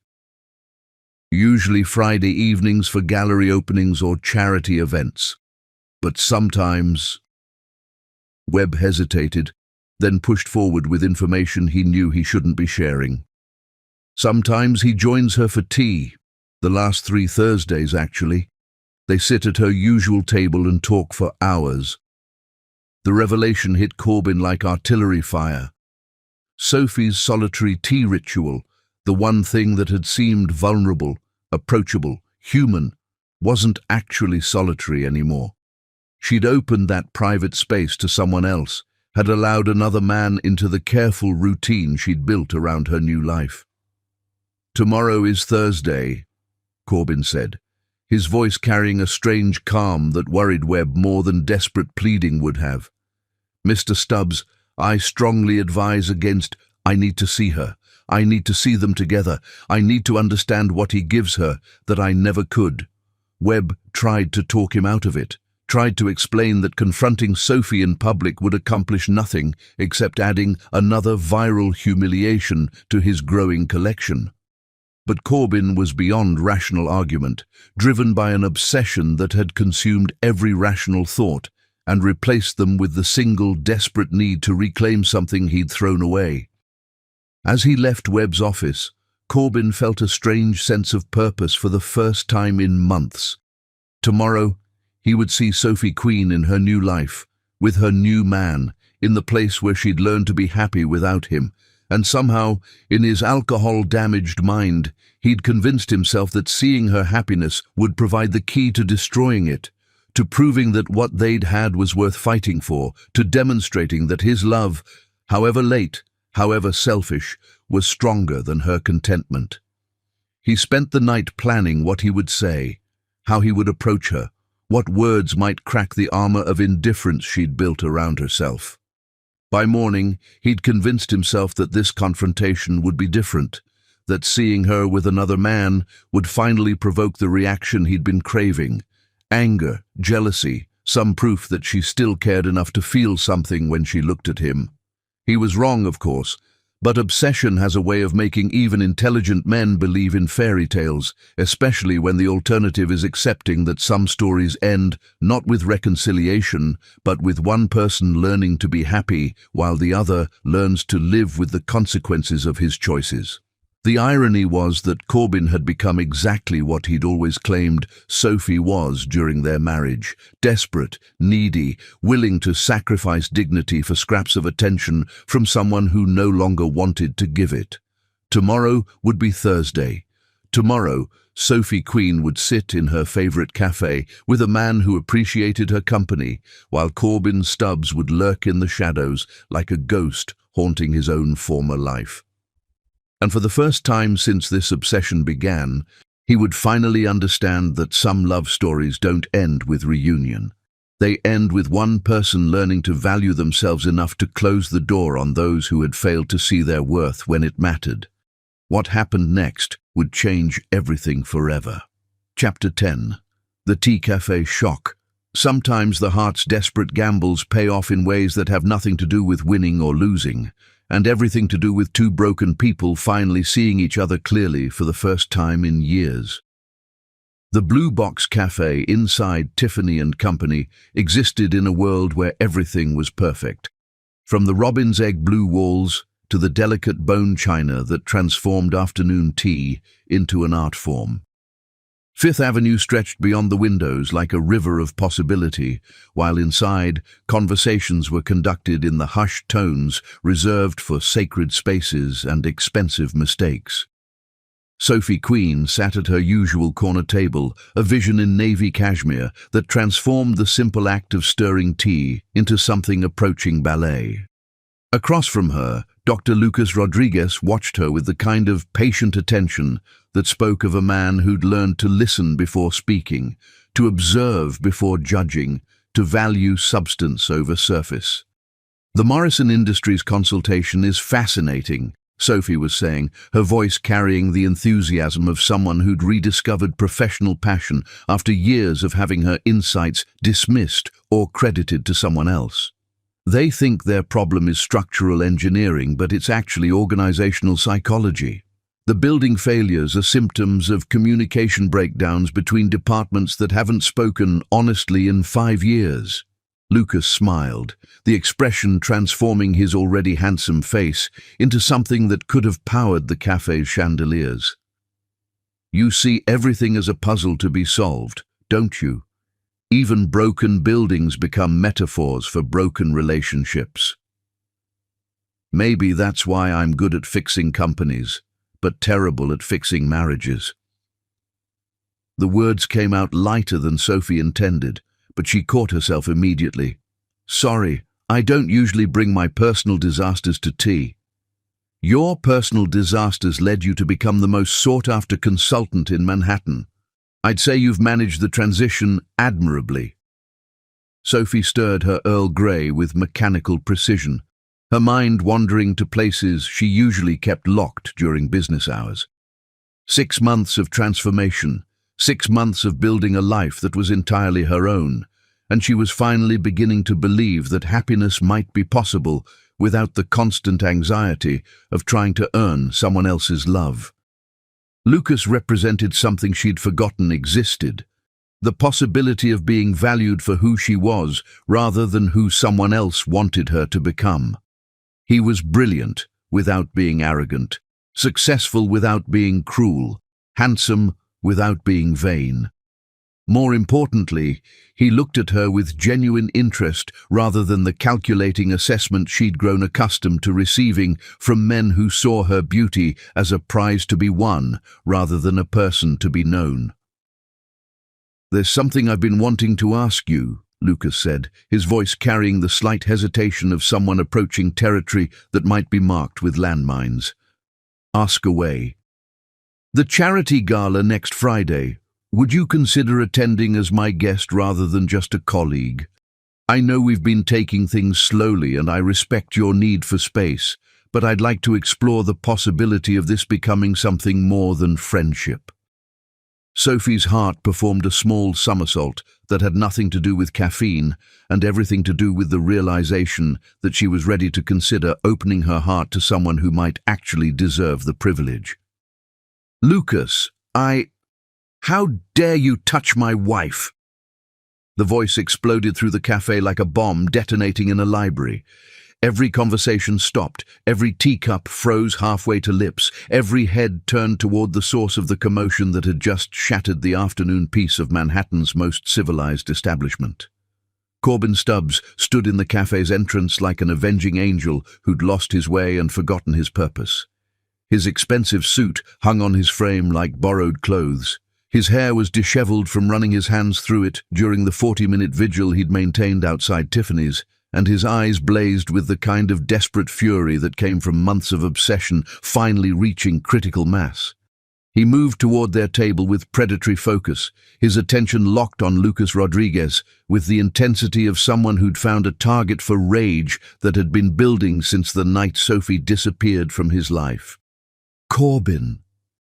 "Usually Friday evenings for gallery openings or charity events. But sometimes—" Webb hesitated, then pushed forward with information he knew he shouldn't be sharing. "Sometimes he joins her for tea. The last 3 Thursdays, actually. They sit at her usual table and talk for hours." The revelation hit Corbyn like artillery fire. Sophie's solitary tea ritual, the one thing that had seemed vulnerable, approachable, human, wasn't actually solitary anymore. She'd opened that private space to someone else, had allowed another man into the careful routine she'd built around her new life. "Tomorrow is Thursday," Corbyn said, his voice carrying a strange calm that worried Webb more than desperate pleading would have. "Mr. Stubbs, I strongly advise against— I need to see her. I need to see them together. I need to understand what he gives her that I never could." Webb tried to talk him out of it, tried to explain that confronting Sophie in public would accomplish nothing except adding another viral humiliation to his growing collection. But Corbyn was beyond rational argument, driven by an obsession that had consumed every rational thought and replaced them with the single desperate need to reclaim something he'd thrown away. As he left Webb's office, Corbyn felt a strange sense of purpose for the first time in months. Tomorrow, he would see Sophie Queen in her new life, with her new man, in the place where she'd learned to be happy without him, and somehow, in his alcohol-damaged mind, he'd convinced himself that seeing her happiness would provide the key to destroying it, to proving that what they'd had was worth fighting for, to demonstrating that his love, however late, however selfish, was stronger than her contentment. He spent the night planning what he would say, how he would approach her, what words might crack the armor of indifference she'd built around herself. By morning, he'd convinced himself that this confrontation would be different, that seeing her with another man would finally provoke the reaction he'd been craving: anger, jealousy, some proof that she still cared enough to feel something when she looked at him. He was wrong, of course, But obsession has a way of making even intelligent men believe in fairy tales, especially when the alternative is accepting that some stories end not with reconciliation, but with one person learning to be happy while the other learns to live with the consequences of his choices. The irony was that Corbin had become exactly what he'd always claimed Sophie was during their marriage: desperate, needy, willing to sacrifice dignity for scraps of attention from someone who no longer wanted to give it. Tomorrow would be Thursday. Tomorrow, Sophie Queen would sit in her favorite cafe with a man who appreciated her company, while Corbin Stubbs would lurk in the shadows like a ghost haunting his own former life. And for the first time since this obsession began, he would finally understand that some love stories don't end with reunion. They end with one person learning to value themselves enough to close the door on those who had failed to see their worth when it mattered. What happened next would change everything forever. Chapter 10. The Tea Cafe Shock. Sometimes the heart's desperate gambles pay off in ways that have nothing to do with winning or losing, and everything to do with two broken people finally seeing each other clearly for the first time in years. The Blue Box Cafe inside Tiffany & Company existed in a world where everything was perfect, from the robin's egg blue walls to the delicate bone china that transformed afternoon tea into an art form. Fifth Avenue stretched beyond the windows like a river of possibility, while inside, conversations were conducted in the hushed tones reserved for sacred spaces and expensive mistakes. Sophie Queen sat at her usual corner table, a vision in navy cashmere that transformed the simple act of stirring tea into something approaching ballet. Across from her, Dr. Lucas Rodriguez watched her with the kind of patient attention that spoke of a man who'd learned to listen before speaking, to observe before judging, to value substance over surface. The Morrison Industries consultation is fascinating, Sophie was saying, her voice carrying the enthusiasm of someone who'd rediscovered professional passion after years of having her insights dismissed or credited to someone else. They think their problem is structural engineering, but it's actually organizational psychology. The building failures are symptoms of communication breakdowns between departments that haven't spoken honestly in 5 years. Lucas smiled, the expression transforming his already handsome face into something that could have powered the cafe's chandeliers. You see everything as a puzzle to be solved, don't you? Even broken buildings become metaphors for broken relationships. Maybe that's why I'm good at fixing companies, but terrible at fixing marriages. The words came out lighter than Sophie intended, but she caught herself immediately. Sorry, I don't usually bring my personal disasters to tea. Your personal disasters led you to become the most sought-after consultant in Manhattan. I'd say you've managed the transition admirably. Sophie stirred her Earl Grey with mechanical precision, her mind wandering to places she usually kept locked during business hours. 6 months of transformation, 6 months of building a life that was entirely her own, and she was finally beginning to believe that happiness might be possible without the constant anxiety of trying to earn someone else's love. Lucas represented something she'd forgotten existed, the possibility of being valued for who she was rather than who someone else wanted her to become. He was brilliant without being arrogant, successful without being cruel, handsome without being vain. More importantly, he looked at her with genuine interest rather than the calculating assessment she'd grown accustomed to receiving from men who saw her beauty as a prize to be won rather than a person to be known. There's something I've been wanting to ask you, Lucas said, his voice carrying the slight hesitation of someone approaching territory that might be marked with landmines. Ask away. The charity gala next Friday. Would you consider attending as my guest rather than just a colleague? I know we've been taking things slowly and I respect your need for space, but I'd like to explore the possibility of this becoming something more than friendship. Sophie's heart performed a small somersault, that had nothing to do with caffeine and everything to do with the realization that she was ready to consider opening her heart to someone who might actually deserve the privilege. "Lucas, how dare you touch my wife?" The voice exploded through the cafe like a bomb detonating in a library. Every conversation stopped, every teacup froze halfway to lips, every head turned toward the source of the commotion that had just shattered the afternoon peace of Manhattan's most civilized establishment. Corbin Stubbs stood in the cafe's entrance like an avenging angel who'd lost his way and forgotten his purpose. His expensive suit hung on his frame like borrowed clothes. His hair was disheveled from running his hands through it during the 40-minute vigil he'd maintained outside Tiffany's, and his eyes blazed with the kind of desperate fury that came from months of obsession finally reaching critical mass. He moved toward their table with predatory focus, his attention locked on Lucas Rodriguez with the intensity of someone who'd found a target for rage that had been building since the night Sophie disappeared from his life. "Corbin."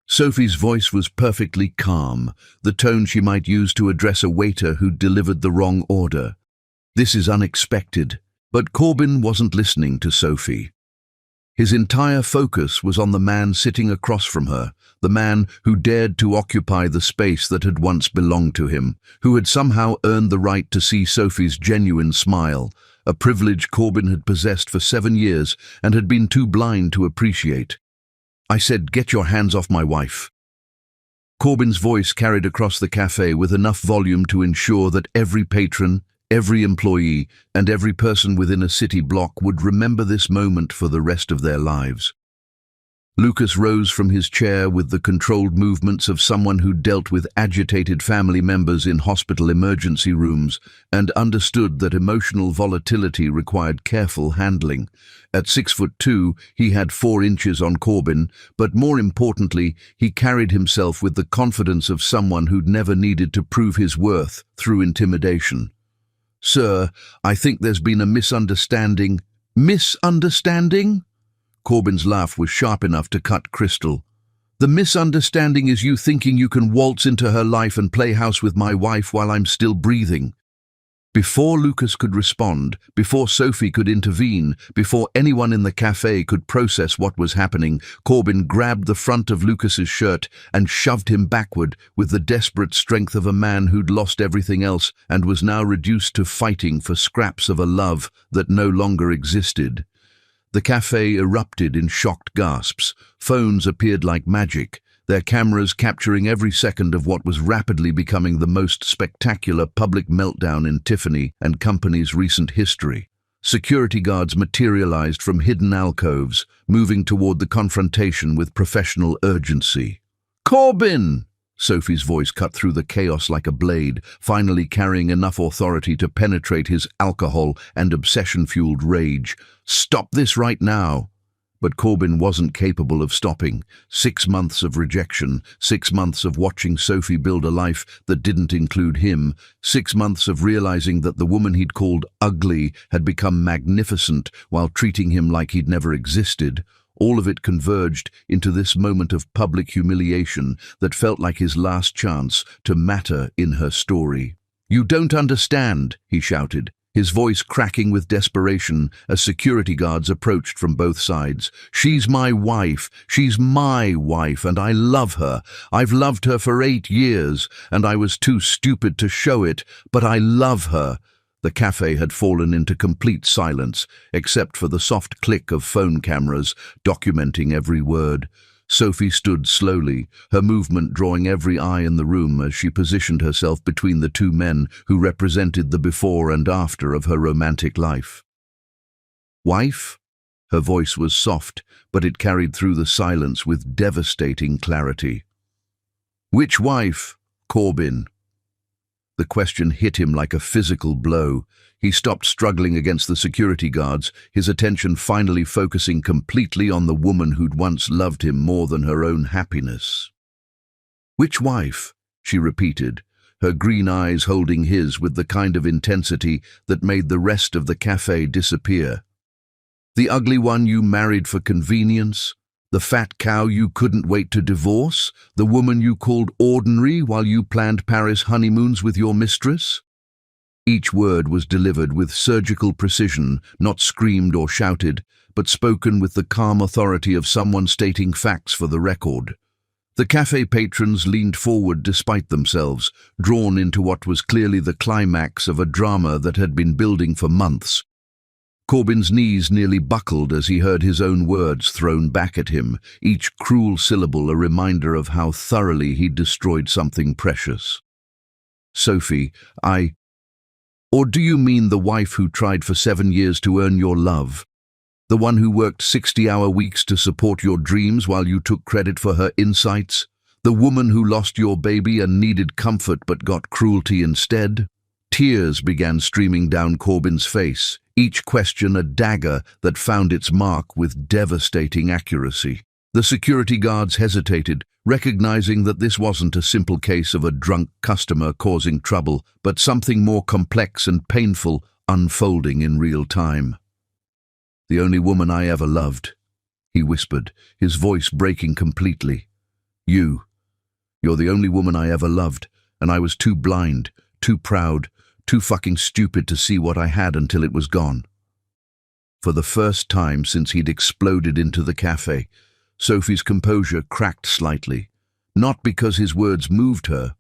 Sophie's voice was perfectly calm, the tone she might use to address a waiter who'd delivered the wrong order. "This is unexpected." But Corbin wasn't listening to Sophie. His entire focus was on the man sitting across from her, the man who dared to occupy the space that had once belonged to him, who had somehow earned the right to see Sophie's genuine smile, a privilege Corbin had possessed for 7 years and had been too blind to appreciate. "I said, get your hands off my wife." Corbin's voice carried across the cafe with enough volume to ensure that every patron, every employee, and every person within a city block would remember this moment for the rest of their lives. Lucas rose from his chair with the controlled movements of someone who dealt with agitated family members in hospital emergency rooms and understood that emotional volatility required careful handling. At 6'2", he had 4 inches on Corbin, but more importantly, he carried himself with the confidence of someone who'd never needed to prove his worth through intimidation. "Sir, I think there's been a misunderstanding." "Misunderstanding?" Corbin's laugh was sharp enough to cut crystal. "The misunderstanding is you thinking you can waltz into her life and play house with my wife while I'm still breathing." Before Lucas could respond, before Sophie could intervene, before anyone in the cafe could process what was happening, Corbin grabbed the front of Lucas's shirt and shoved him backward with the desperate strength of a man who'd lost everything else and was now reduced to fighting for scraps of a love that no longer existed. The cafe erupted in shocked gasps. Phones appeared like magic, their cameras capturing every second of what was rapidly becoming the most spectacular public meltdown in Tiffany and Company's recent history. Security guards materialized from hidden alcoves, moving toward the confrontation with professional urgency. "Corbin!" Sophie's voice cut through the chaos like a blade, finally carrying enough authority to penetrate his alcohol and obsession-fueled rage. "Stop this right now!" But Corbin wasn't capable of stopping. 6 months of rejection, 6 months of watching Sophie build a life that didn't include him, 6 months of realizing that the woman he'd called ugly had become magnificent while treating him like he'd never existed. All of it converged into this moment of public humiliation that felt like his last chance to matter in her story. "You don't understand," he shouted, his voice cracking with desperation as security guards approached from both sides. "She's my wife, and I love her. I've loved her for 8 years, and I was too stupid to show it, but I love her." The cafe had fallen into complete silence, except for the soft click of phone cameras documenting every word. Sophie stood slowly, her movement drawing every eye in the room as she positioned herself between the 2 men who represented the before and after of her romantic life. "Wife?" Her voice was soft, but it carried through the silence with devastating clarity. "Which wife?" "Corbin." The question hit him like a physical blow. He stopped struggling against the security guards, his attention finally focusing completely on the woman who'd once loved him more than her own happiness. "Which wife?" she repeated, her green eyes holding his with the kind of intensity that made the rest of the cafe disappear. "The ugly one you married for convenience? The fat cow you couldn't wait to divorce? The woman you called ordinary while you planned Paris honeymoons with your mistress?" Each word was delivered with surgical precision, not screamed or shouted, but spoken with the calm authority of someone stating facts for the record. The cafe patrons leaned forward despite themselves, drawn into what was clearly the climax of a drama that had been building for months. Corbyn's knees nearly buckled as he heard his own words thrown back at him, each cruel syllable a reminder of how thoroughly he'd destroyed something precious. "Sophie, Or do you mean the wife who tried for 7 years to earn your love? The one who worked 60-hour weeks to support your dreams while you took credit for her insights? The woman who lost your baby and needed comfort but got cruelty instead?" Tears began streaming down Corbyn's face, each question a dagger that found its mark with devastating accuracy. The security guards hesitated, recognizing that this wasn't a simple case of a drunk customer causing trouble, but something more complex and painful unfolding in real time. "The only woman I ever loved," he whispered, his voice breaking completely. You're the only woman I ever loved, and I was too blind, too proud, too fucking stupid to see what I had until it was gone." For the first time since he'd exploded into the cafe, Sophie's composure cracked slightly, not because his words moved her,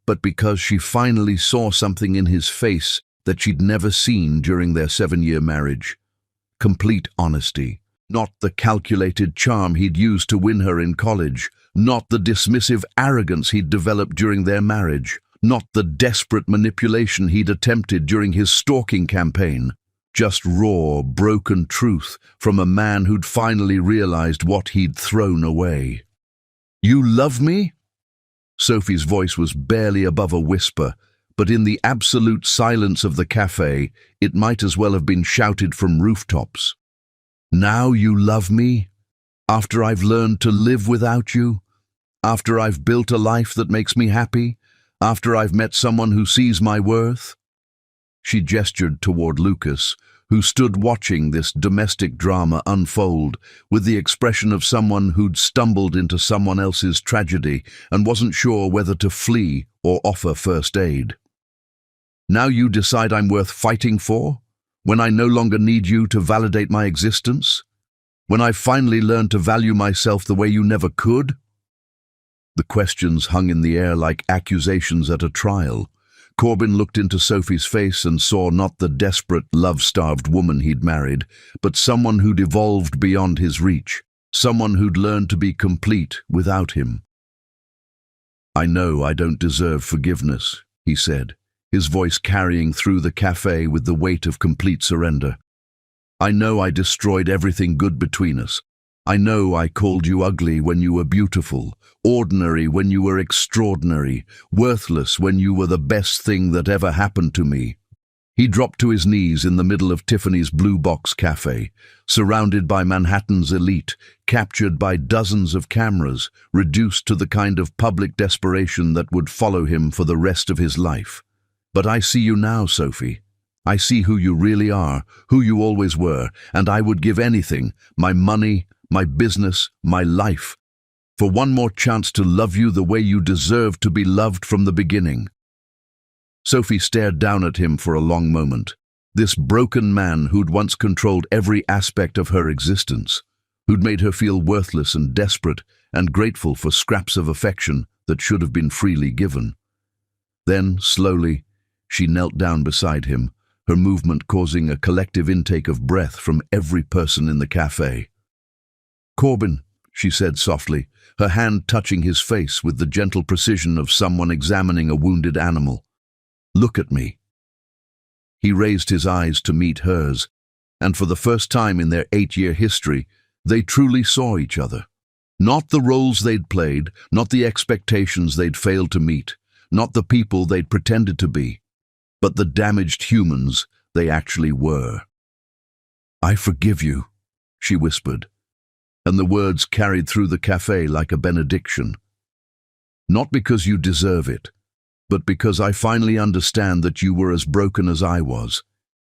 but because she finally saw something in his face that she'd never seen during their 7-year marriage. Complete honesty, not the calculated charm he'd used to win her in college, not the dismissive arrogance he'd developed during their marriage, not the desperate manipulation he'd attempted during his stalking campaign. Just raw, broken truth from a man who'd finally realized what he'd thrown away. "You love me?" Sophie's voice was barely above a whisper, but in the absolute silence of the cafe, it might as well have been shouted from rooftops. "Now you love me? After I've learned to live without you? After I've built a life that makes me happy? After I've met someone who sees my worth?" She gestured toward Lucas, who stood watching this domestic drama unfold with the expression of someone who'd stumbled into someone else's tragedy and wasn't sure whether to flee or offer first aid. "Now you decide I'm worth fighting for? When I no longer need you to validate my existence? When I've finally learned to value myself the way you never could?" The questions hung in the air like accusations at a trial. Corbyn looked into Sophie's face and saw not the desperate, love-starved woman he'd married, but someone who'd evolved beyond his reach, someone who'd learned to be complete without him. "I know I don't deserve forgiveness," he said, his voice carrying through the cafe with the weight of complete surrender. "I know I destroyed everything good between us. I know I called you ugly when you were beautiful, ordinary when you were extraordinary, worthless when you were the best thing that ever happened to me." He dropped to his knees in the middle of Tiffany's Blue Box Cafe, surrounded by Manhattan's elite, captured by dozens of cameras, reduced to the kind of public desperation that would follow him for the rest of his life. "But I see you now, Sophie. I see who you really are, who you always were, and I would give anything, my money, my business, my life, for one more chance to love you the way you deserve to be loved from the beginning." Sophie stared down at him for a long moment. This broken man who'd once controlled every aspect of her existence, who'd made her feel worthless and desperate and grateful for scraps of affection that should have been freely given. Then, slowly, she knelt down beside him, her movement causing a collective intake of breath from every person in the cafe. "Corbyn," she said softly, her hand touching his face with the gentle precision of someone examining a wounded animal. "Look at me." He raised his eyes to meet hers, and for the first time in their 8-year history, they truly saw each other. Not the roles they'd played, not the expectations they'd failed to meet, not the people they'd pretended to be, but the damaged humans they actually were. "I forgive you," she whispered, and the words carried through the cafe like a benediction. "Not because you deserve it, but because I finally understand that you were as broken as I was.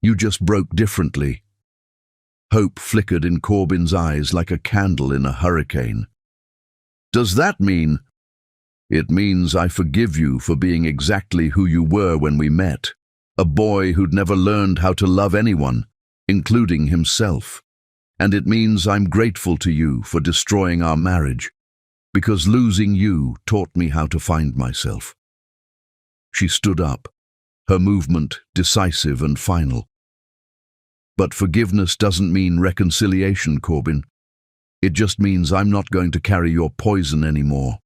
You just broke differently." Hope flickered in Corbyn's eyes like a candle in a hurricane. "Does that mean—" "It means I forgive you for being exactly who you were when we met. a boy who'd never learned how to love anyone, including himself. And it means I'm grateful to you for destroying our marriage, because losing you taught me how to find myself." She stood up, her movement decisive and final. "But forgiveness doesn't mean reconciliation, Corbin. It just means I'm not going to carry your poison anymore."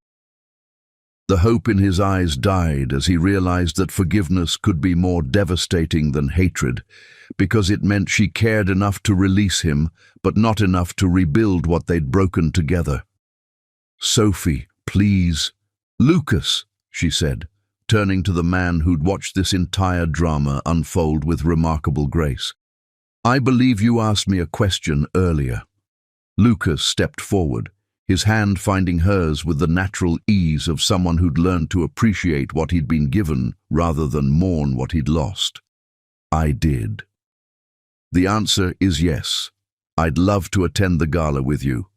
The hope in his eyes died as he realized that forgiveness could be more devastating than hatred, because it meant she cared enough to release him, but not enough to rebuild what they'd broken together. "Sophie, please." "Lucas," she said, turning to the man who'd watched this entire drama unfold with remarkable grace. "I believe you asked me a question earlier." Lucas stepped forward, his hand finding hers with the natural ease of someone who'd learned to appreciate what he'd been given rather than mourn what he'd lost. "I did. The answer is yes. I'd love to attend the gala with you,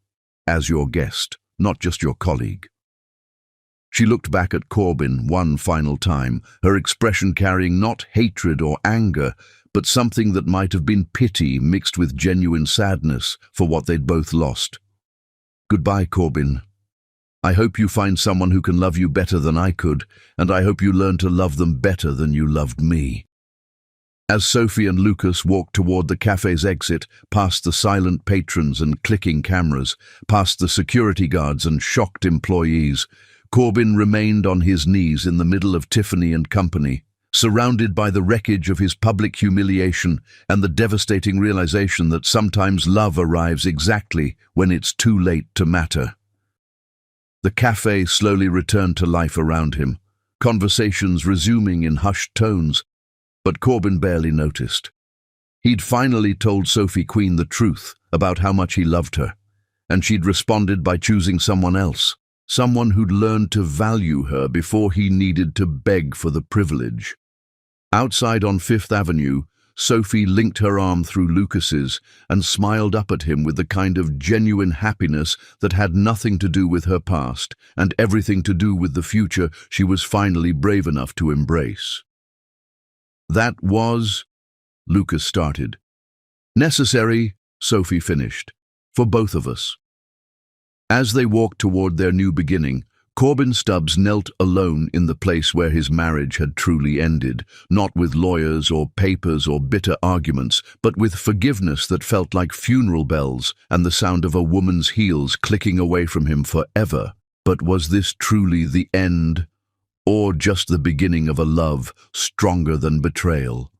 as your guest, not just your colleague." She looked back at Corbin one final time, her expression carrying not hatred or anger, but something that might have been pity mixed with genuine sadness for what they'd both lost. "Goodbye, Corbin. I hope you find someone who can love you better than I could, and I hope you learn to love them better than you loved me." As Sophie and Lucas walked toward the cafe's exit, past the silent patrons and clicking cameras, past the security guards and shocked employees, Corbin remained on his knees in the middle of Tiffany and company, surrounded by the wreckage of his public humiliation and the devastating realization that sometimes love arrives exactly when it's too late to matter. The cafe slowly returned to life around him, conversations resuming in hushed tones, but Corbin barely noticed. He'd finally told Sophie Queen the truth about how much he loved her, and she'd responded by choosing someone else, someone who'd learned to value her before he needed to beg for the privilege. Outside on Fifth Avenue, Sophie linked her arm through Lucas's and smiled up at him with the kind of genuine happiness that had nothing to do with her past and everything to do with the future she was finally brave enough to embrace. "That was," Lucas started. "Necessary," Sophie finished, "for both of us." As they walked toward their new beginning, Corbin Stubbs knelt alone in the place where his marriage had truly ended, not with lawyers or papers or bitter arguments, but with forgiveness that felt like funeral bells and the sound of a woman's heels clicking away from him forever. But was this truly the end, or just the beginning of a love stronger than betrayal?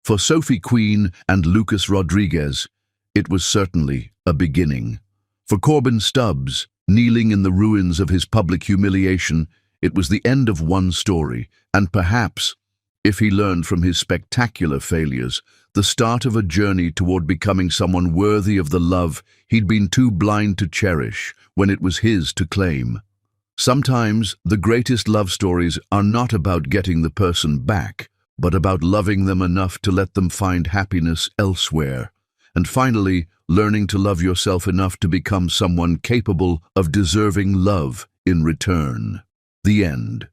For Sophie Queen and Lucas Rodriguez, it was certainly a beginning. For Corbin Stubbs, kneeling in the ruins of his public humiliation, it was the end of one story, and perhaps, if he learned from his spectacular failures, the start of a journey toward becoming someone worthy of the love he'd been too blind to cherish when it was his to claim. Sometimes the greatest love stories are not about getting the person back, but about loving them enough to let them find happiness elsewhere. And finally, learning to love yourself enough to become someone capable of deserving love in return. The end.